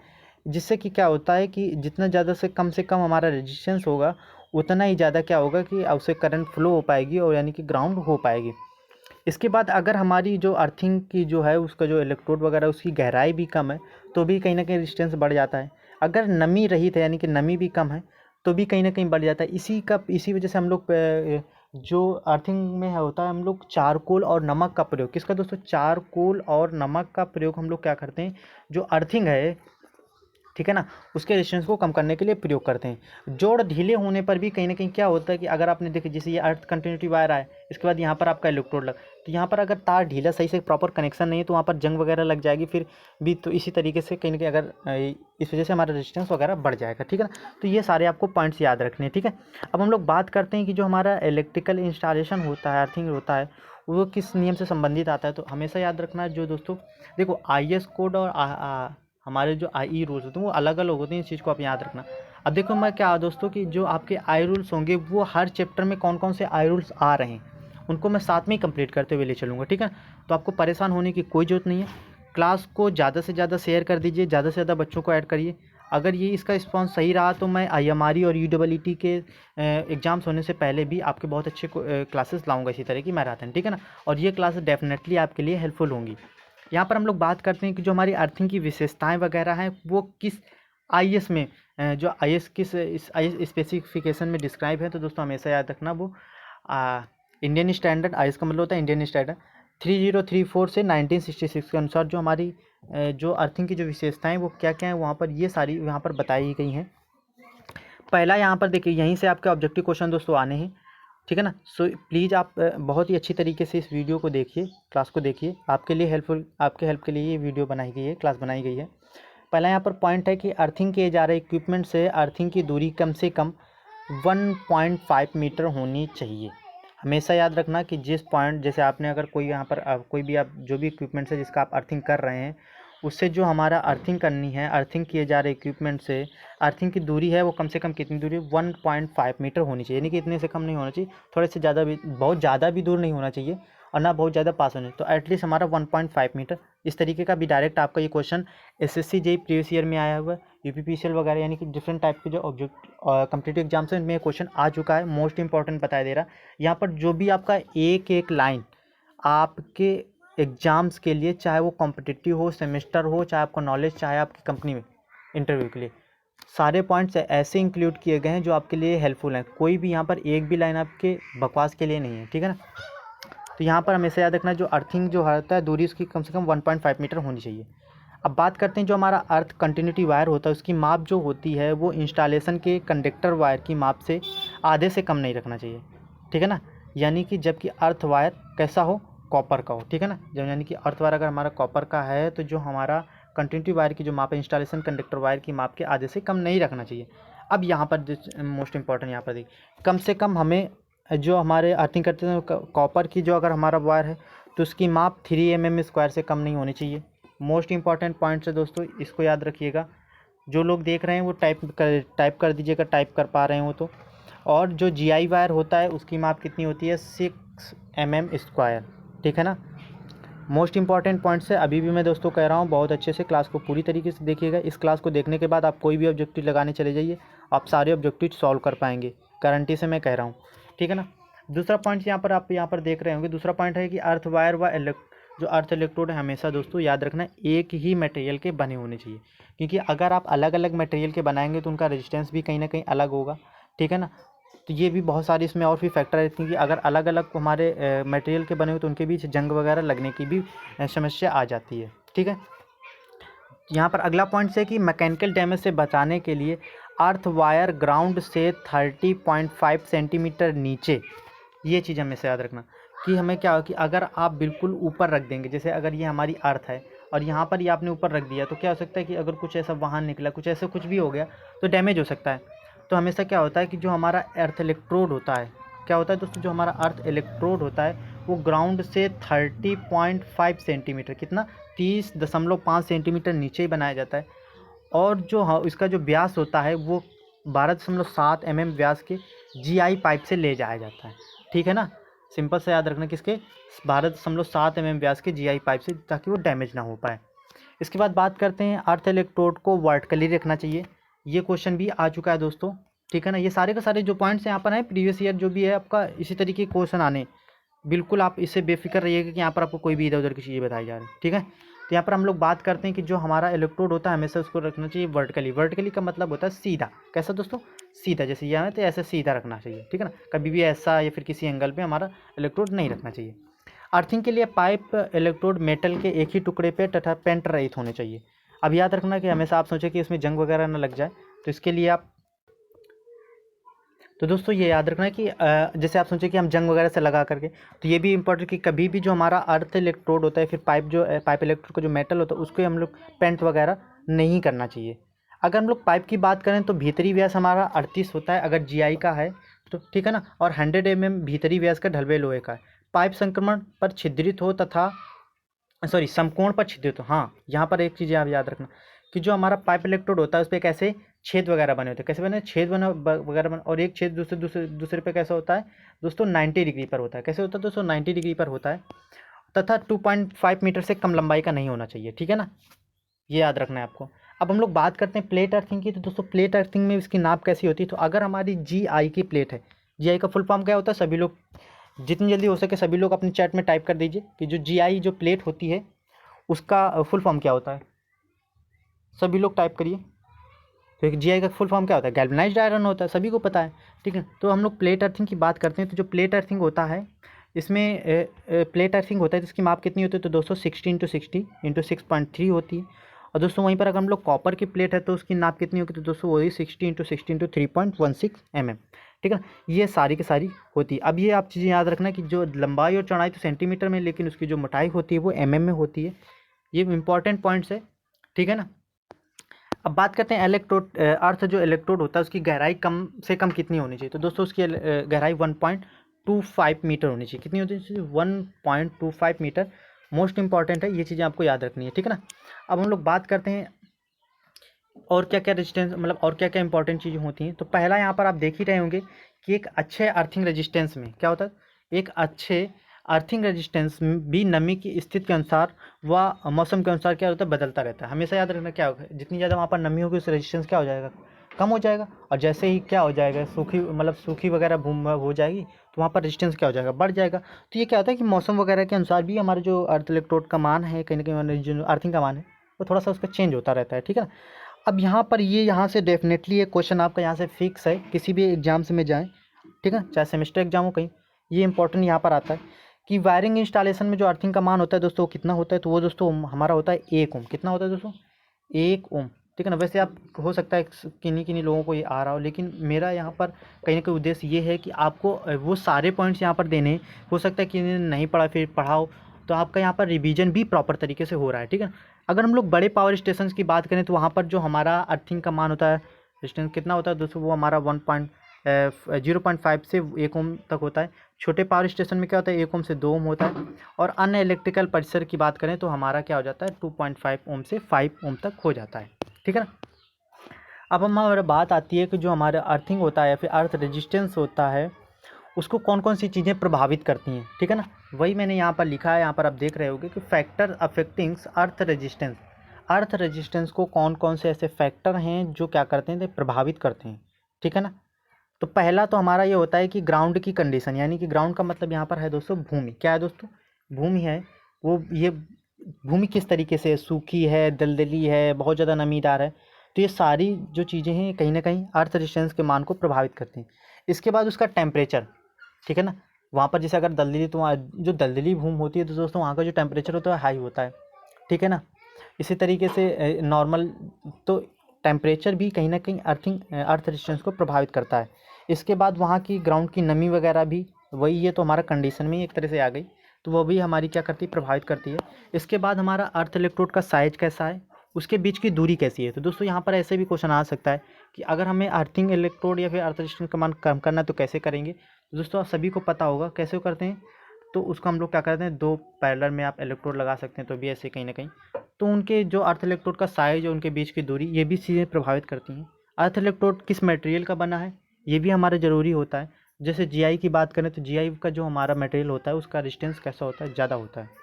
[SPEAKER 1] जिससे कि क्या होता है कि जितना ज़्यादा से कम हमारा रेजिस्टेंस होगा उतना ही ज़्यादा क्या होगा कि उससे करंट फ्लो हो पाएगी, और यानी कि ग्राउंड हो पाएगी। इसके बाद अगर हमारी जो अर्थिंग की जो है उसका जो इलेक्ट्रोड वगैरह उसकी गहराई भी कम है तो भी कहीं ना कहीं रेजिस्टेंस बढ़ जाता है। अगर नमी रहित है, यानी कि नमी भी कम है तो भी कहीं ना कहीं बढ़ जाता है। इसी वजह से हम लोग जो अर्थिंग में होता है हम लोग चारकोल और नमक का प्रयोग, किसका दोस्तों, चारकोल और नमक का प्रयोग हम लोग क्या करते हैं, जो अर्थिंग है, ठीक है ना, उसके रेजिस्टेंस को कम करने के लिए प्रयोग करते हैं। जोड़ ढीले होने पर भी कहीं ना कहीं क्या होता है कि अगर आपने देखा जैसे ये अर्थ कंटिन्यूटी वायर आए, इसके बाद यहाँ पर आपका इलेक्ट्रोड लग, तो यहाँ पर अगर तार ढीला सही से प्रॉपर कनेक्शन नहीं है तो वहाँ पर जंग वगैरह लग जाएगी फिर भी। तो इसी तरीके से कहीं ना कहीं अगर इस वजह से हमारा रेजिस्टेंस वगैरह बढ़ जाएगा। ठीक है ना, तो ये सारे आपको पॉइंट्स याद रखने हैं। ठीक है, अब हम लोग बात करते हैं कि जो हमारा इलेक्ट्रिकल इंस्टॉलेशन होता है, अर्थिंग होता है, वो किस नियम से संबंधित आता है। तो हमेशा याद रखना है जो दोस्तों, देखो IS कोड और हमारे जो IE रूल्स होते हैं वो अलग अलग होते हैं, इस चीज़ को आप याद रखना। अब देखो मैं क्या दोस्तों कि जो आपके आई रूल्स होंगे वो हर चैप्टर में कौन कौन से आई रूल्स आ रहे हैं उनको मैं साथ में ही कंप्लीट करते हुए ले चलूँगा। ठीक है, तो आपको परेशान होने की कोई ज़रूरत नहीं है। क्लास को ज़्यादा से ज़्यादा शेयर कर दीजिए, ज़्यादा से ज़्यादा बच्चों को ऐड करिए। अगर ये इसका रिस्पॉन्स सही रहा तो मैं IMRE और UEET के एग्ज़ाम्स होने से पहले भी आपके बहुत अच्छे क्लासेस लाऊंगा इसी तरह की मैराथन। ठीक है ना, और ये क्लासेस डेफिनेटली आपके लिए हेल्पफुल होंगी। यहाँ पर हम लोग बात करते हैं कि जो हमारी अर्थिंग की विशेषताएं वगैरह हैं वो किस IS में, जो IS किस इस IS स्पेसिफिकेशन में डिस्क्राइब है। तो दोस्तों हमेशा याद रखना वो इंडियन स्टैंडर्ड, IS का मतलब होता है इंडियन स्टैंडर्ड 3034 से 1966 के अनुसार जो हमारी जो अर्थिंग की जो विशेषताएं वो क्या क्या हैं वहाँ पर ये सारी यहाँ पर बताई गई हैं। पहला यहाँ पर देखिए, यहीं से आपके ऑब्जेक्टिव क्वेश्चन दोस्तों आने हैं। ठीक है ना, सो प्लीज़ आप बहुत ही अच्छी तरीके से इस वीडियो को देखिए, क्लास को देखिए, आपके लिए हेल्पफुल, आपके हेल्प के लिए ये वीडियो बनाई गई है, क्लास बनाई गई है। पहला यहाँ पर पॉइंट है कि अर्थिंग किए जा रहे इक्विपमेंट से अर्थिंग की दूरी कम से कम 1.5 मीटर होनी चाहिए। हमेशा याद रखना कि जिस पॉइंट, जैसे आपने अगर कोई यहाँ पर कोई भी आप जो भी इक्विपमेंट है जिसका आप अर्थिंग कर रहे हैं उससे जो हमारा अर्थिंग करनी है, अर्थिंग किए जा रहे इक्विपमेंट से अर्थिंग की दूरी है वो कम से कम कितनी दूरी, 1.5 मीटर होनी चाहिए, यानी कि इतने से कम नहीं होना चाहिए, थोड़े से ज़्यादा भी, बहुत ज़्यादा भी दूर नहीं होना चाहिए और ना बहुत ज़्यादा पास होना चाहिए। तो एटलीस्ट हमारा 1.5 मीटर। इस तरीके का भी डायरेक्ट आपका ये question SSC JEE previous year में आया हुआ है, UPPCL वगैरह यानी कि डिफरेंट टाइप के जो ऑब्जेक्ट कम्पिटिटिव एग्जाम्स में क्वेश्चन आ चुका है। मोस्ट इंपॉर्टेंट बताया दे रहा है यहाँ पर, जो भी आपका एक एक लाइन आपके एग्ज़ाम्स के लिए, चाहे वो कॉम्पिटिटिव हो, सेमेस्टर हो, चाहे आपका नॉलेज, चाहे आपकी कंपनी में इंटरव्यू के लिए, सारे पॉइंट्स ऐसे इंक्लूड किए गए हैं जो आपके लिए हेल्पफुल हैं। कोई भी यहाँ पर एक भी लाइन आपके बकवास के लिए नहीं है, ठीक है ना। तो यहाँ पर हमेशा याद रखना, जो अर्थिंग जो होता है दूरी उसकी कम से कम 1.5 मीटर होनी चाहिए। अब बात करते हैं जो हमारा अर्थ कंटिन्यूटी वायर होता है उसकी माप जो होती है वो इंस्टॉलेशन के कंडक्टर वायर की माप से आधे से कम नहीं रखना चाहिए, ठीक है ना। यानी कि जबकि अर्थ वायर कैसा हो, कॉपर का हो, ठीक है ना। जब यानी कि अर्थ वायर अगर हमारा कॉपर का है तो जो हमारा कंटिन्यूटी वायर की जो माप है इंस्टॉलेशन कंडक्टर वायर की माप के आधे से कम नहीं रखना चाहिए। अब यहाँ पर मोस्ट इंपॉर्टेंट यहाँ पर देखिए, कम से कम हमें जो हमारे अर्थिंग करते हैं कॉपर की जो अगर हमारा वायर है तो उसकी माप 3 mm स्क्वायर से कम नहीं होनी चाहिए। मोस्ट इंपॉर्टेंट पॉइंट्स है दोस्तों, इसको याद रखिएगा। जो लोग देख रहे हैं वो टाइप कर दीजिएगा, टाइप कर पा रहे हो तो। और जो GI वायर होता है उसकी माप कितनी होती है, 6 mm स्क्वायर, ठीक है ना। मोस्ट इंपॉर्टेंट पॉइंट्स है। अभी भी मैं दोस्तों कह रहा हूँ बहुत अच्छे से क्लास को पूरी तरीके से देखिएगा। इस क्लास को देखने के बाद आप कोई भी ऑब्जेक्टिव लगाने चले जाइए, आप सारे ऑब्जेक्टिव सॉल्व कर पाएंगे, गारंटी से मैं कह रहा हूँ, ठीक है ना। दूसरा पॉइंट यहाँ पर आप यहाँ पर देख रहे होंगे, दूसरा पॉइंट है कि अर्थ वायर व जो अर्थ इलेक्ट्रोड है हमेशा दोस्तों याद रखना एक ही मटेरियल के बने होने चाहिए, क्योंकि अगर आप अलग अलग मटेरियल के बनाएंगे तो उनका रेजिस्टेंस भी कहीं ना कहीं अलग होगा, ठीक है ना। तो ये भी बहुत सारी इसमें और भी फैक्टर रहती हैं कि अगर अलग अलग हमारे मटेरियल के बने हुए तो उनके बीच जंग वगैरह लगने की भी समस्या आ जाती है, ठीक है। यहाँ पर अगला पॉइंट है कि मैकेनिकल डैमेज से बचाने के लिए अर्थ वायर ग्राउंड से 30.5 सेंटीमीटर नीचे, ये चीज़ हमें से याद रखना कि हमें क्या हो कि अगर आप बिल्कुल ऊपर रख देंगे, जैसे अगर ये हमारी अर्थ है और यहाँ पर ये आपने ऊपर रख दिया, तो क्या हो सकता है कि अगर कुछ ऐसा वाहन निकला, कुछ ऐसा कुछ भी हो गया तो डैमेज हो सकता है। तो हमेशा क्या होता है कि जो हमारा अर्थ इलेक्ट्रोड होता है, क्या होता है दोस्तों, जो हमारा अर्थ इलेक्ट्रोड होता है वो ग्राउंड से 30.5 सेंटीमीटर, कितना, 30.5 सेंटीमीटर नीचे ही बनाया जाता है। और जो इसका जो व्यास होता है वो 12.7 mm व्यास के GI पाइप से ले जाया जाता है, ठीक है ना। सिंपल से याद रखना किसके, 12.7 mm व्यास के GI पाइप से, ताकि वो डैमेज ना हो पाए। इसके बाद बात करते हैं अर्थ इलेक्ट्रोड को वर्टिकली रखना चाहिए। ये क्वेश्चन भी आ चुका है दोस्तों, ठीक है ना। ये सारे के सारे जो पॉइंट्स यहाँ पर हैं प्रीवियस ईयर जो भी है आपका इसी तरीके के क्वेश्चन आने, बिल्कुल आप इससे बेफिक्र रहिएगा कि यहाँ पर आपको कोई भी इधर उधर की चीज़ें बताई जा रही है, ठीक है। तो यहाँ पर हम लोग बात करते हैं कि जो हमारा इलेक्ट्रोड होता है हमेशा उसको रखना चाहिए वर्टिकली। वर्टिकली का मतलब होता है सीधा, कैसा दोस्तों, सीधा, जैसे यहाँ है तो ऐसे सीधा रखना चाहिए, ठीक है ना। कभी भी ऐसा या फिर किसी एंगल पे हमारा इलेक्ट्रोड नहीं रखना चाहिए। अर्थिंग के लिए पाइप इलेक्ट्रोड मेटल के एक ही टुकड़े पे तथा पेंट रहित होने चाहिए। अब याद रखना कि हमेशा आप सोचें कि इसमें जंग वगैरह ना लग जाए, तो इसके लिए आप, तो दोस्तों ये याद रखना कि जैसे आप सोचें कि हम जंग वगैरह से लगा करके, तो ये भी इंपॉर्टेंट कि कभी भी जो हमारा अर्थ इलेक्ट्रोड होता है फिर पाइप इलेक्ट्रोड का जो मेटल होता है उसको हम लोग पेंट वगैरह नहीं करना चाहिए। अगर हम लोग पाइप की बात करें तो भीतरी व्यास हमारा 38 होता है अगर GI का है तो, ठीक है ना। और 100 mm भीतरी व्यास का ढलवे लोहे का है। पाइप संक्रमण पर छिद्रित हो तथा समकोण पर छिद्रित हो। हाँ, यहाँ पर एक चीज़ आप याद रखना कि जो हमारा पाइप इलेक्ट्रोड होता है उस पर कैसे छेद वगैरह बने होते हैं, कैसे बने, छेद बने वगैरह बने, और एक छेद दूसरे पे कैसा होता है दोस्तों, 90 डिग्री पर होता है। कैसे होता है दोस्तों, 90 डिग्री पर होता है, तथा 2.5 मीटर से कम लंबाई का नहीं होना चाहिए, ठीक है ना। ये याद रखना है आपको। अब हम लोग बात करते हैं प्लेट अर्थिंग की। तो दोस्तों प्लेट अर्थिंग में इसकी नाप कैसी होती है, तो अगर हमारी GI की प्लेट है, GI का फुल फॉर्म क्या होता है, सभी लोग जितनी जल्दी हो सके सभी लोग अपने चैट में टाइप कर दीजिए कि जो GI जो प्लेट होती है उसका फुल फॉर्म क्या होता है, सभी लोग टाइप करिए। तो एक GI का फुल फॉर्म क्या होता है, गैल्वेनाइज्ड आयरन होता है, सभी को पता है, ठीक है। तो हम लोग प्लेट अर्थिंग की बात करते हैं। तो जो प्लेट अर्थिंग होता है इसमें प्लेट अर्थिंग होता है तो इसकी माप कितनी होती है, तो दोस्तों 60 × 6.3 होती है। और दोस्तों वहीं पर अगर हम लोग कॉपर की प्लेट है तो उसकी नाप कितनी होगी, तो दोस्तों वही 60 × 60 × 3.16 mm, ठीक है। ये सारी की सारी होती है। अब ये आप चीज़ें याद रखना कि जो लंबाई और चौड़ाई तो सेंटीमीटर में, लेकिन उसकी जो मोटाई होती है वो mm में होती है। ये इंपॉर्टेंट पॉइंट्स है, ठीक है ना। अब बात करते हैं इलेक्ट्रोड, अर्थ जो इलेक्ट्रोड होता है उसकी गहराई कम से कम कितनी होनी चाहिए, तो दोस्तों उसकी गहराई 1.25 मीटर होनी चाहिए। कितनी होती है, 1.25 मीटर। मोस्ट इंपॉर्टेंट है, ये चीज़ें आपको याद रखनी है, ठीक है ना। अब हम लोग बात करते हैं और क्या क्या रेजिस्टेंस, मतलब और क्या क्या इंपॉर्टेंट चीज़ें होती हैं। तो पहला यहाँ पर आप देख ही रहे होंगे कि एक अच्छे अर्थिंग रेजिस्टेंस में क्या होता है, एक अच्छे अर्थिंग रेजिस्टेंस भी नमी की स्थिति के अनुसार व मौसम के अनुसार क्या होता है, बदलता रहता है। हमेशा याद रखना क्या होगा, जितनी ज़्यादा वहाँ पर नमी होगी उस रेजिस्टेंस क्या हो जाएगा, कम हो जाएगा। और जैसे ही क्या हो जाएगा, सूखी वगैरह भूमि हो जाएगी तो वहाँ पर रेजिस्टेंस क्या हो जाएगा, बढ़ जाएगा। तो ये क्या होता है कि मौसम वगैरह के अनुसार भी हमारा जो अर्थ इलेक्ट्रोड का मान है, कहीं ना कहीं जो अर्थिंग का मान है वो थोड़ा सा उसका चेंज होता रहता है, ठीक है ना। अब यहाँ पर यहाँ से डेफिनेटली एक क्वेश्चन आपका यहाँ से फिक्स है, किसी भी एग्जाम्स में जाएँ, ठीक है, चाहे सेमेस्टर एग्जाम हो कहीं, ये इंपॉर्टेंट यहाँ पर आता है कि वायरिंग इंस्टॉलेशन में जो अर्थिंग का मान होता है दोस्तों, वो कितना होता है, तो वो दोस्तों हमारा होता है 1 ओम। कितना होता है दोस्तों? 1 ओम, ठीक है ना। वैसे आप हो सकता है किन्हीं लोगों को ये आ रहा हो, लेकिन मेरा यहाँ पर कहीं ना कहीं उद्देश्य ये है कि आपको वो सारे पॉइंट्स यहाँ पर देने, हो सकता है कि नहीं पढ़ा, फिर पढ़ाओ तो आपका यहाँ पर रिवीजन भी प्रॉपर तरीके से हो रहा है, ठीक है। अगर हम लोग बड़े पावर स्टेशन की बात करें तो वहाँ पर जो हमारा अर्थिंग का मान होता है, रेजिस्टेंस कितना होता है दोस्तों, वो हमारा 0.5 से 1 ओम तक होता है। छोटे पावर स्टेशन में क्या होता है, 1 ओम से 2 ओम होता है। और अन्य इलेक्ट्रिकल परिसर की बात करें तो हमारा क्या हो जाता है, 2.5 ओम से 5 ओम तक हो जाता है, ठीक है ना। अब हमारा बात आती है कि जो हमारा अर्थिंग होता है या फिर अर्थ रेजिस्टेंस होता है, उसको कौन कौन सी चीज़ें प्रभावित करती हैं, ठीक है ना। वही मैंने यहाँ पर लिखा है, यहाँ पर आप देख रहे होगे कि factor अफेक्टिंग्स earth resistance. Earth resistance को कौन कौन से ऐसे फैक्टर हैं जो क्या करते हैं, प्रभावित करते हैं, ठीक है ना। तो पहला तो हमारा ये होता है कि ग्राउंड की कंडीशन, यानी कि ग्राउंड का मतलब यहाँ पर है दोस्तों भूमि। क्या है दोस्तों? भूमि है। वो ये भूमि किस तरीके से, सूखी है, दलदली है, बहुत ज़्यादा नमीदार है, तो ये सारी जो चीज़ें हैं कहीं ना कहीं अर्थ रेजिस्टेंस के मान को प्रभावित करती हैं। इसके बाद उसका टेम्परेचर, ठीक है ना। वहाँ पर जैसे अगर दलदली, तो वहाँ जो दलदली भूमि होती है तो दोस्तों वहाँ का जो टेम्परेचर होता है हाई होता है, ठीक है ना। इसी तरीके से नॉर्मल, तो टेम्परेचर भी कहीं ना कहीं अर्थ रेजिस्टेंस को प्रभावित करता है। इसके बाद वहाँ की ग्राउंड की नमी वगैरह भी, वही ये तो हमारा कंडीशन में एक तरह से आ गई, तो वो भी हमारी क्या करती है, प्रभावित करती है। इसके बाद हमारा अर्थ इलेक्ट्रोड का साइज कैसा है, उसके बीच की दूरी कैसी है। तो दोस्तों यहाँ पर ऐसे भी क्वेश्चन आ सकता है कि अगर हमें अर्थिंग इलेक्ट्रोड या फिर अर्थ रेजिस्टेंस का मान कम करना है तो कैसे करेंगे। तो दोस्तों आप सभी को पता होगा कैसे करते हैं, तो उसको हम लोग क्या करते हैं, 2 पैरेलल में आप इलेक्ट्रोड लगा सकते हैं, तो भी ऐसे कहीं ना कहीं, तो उनके जो अर्थ इलेक्ट्रोड का साइज और उनके बीच की दूरी, ये भी चीज़ें प्रभावित करती हैं। अर्थ इलेक्ट्रोड किस मटेरियल का बना है, ये भी हमारा ज़रूरी होता है। जैसे जीआई की बात करें तो जीआई का जो हमारा मटेरियल होता है उसका रेजिस्टेंस कैसा होता है, ज़्यादा होता है।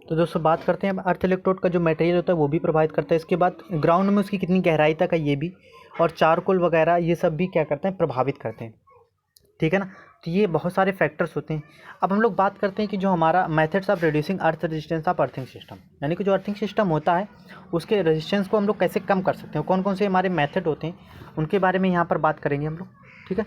[SPEAKER 1] तो दोस्तों बात करते हैं अब अर्थ इलेक्ट्रोड का जो मटेरियल होता है वो भी प्रभावित करता है। इसके बाद ग्राउंड में उसकी कितनी गहराई तक है ये भी, और चारकोल वगैरह ये सब भी क्या करते हैं, प्रभावित करते हैं, ठीक है ना। तो ये बहुत सारे फैक्टर्स होते हैं। अब हम लोग बात करते हैं कि जो हमारा methods of reducing earth resistance of earthing system, यानी कि जो अर्थिंग सिस्टम होता है उसके रेजिस्टेंस को हम लोग कैसे कम कर सकते हैं, कौन कौन से हमारे मेथड होते हैं, उनके बारे में यहाँ पर बात करेंगे हम लोग, ठीक है।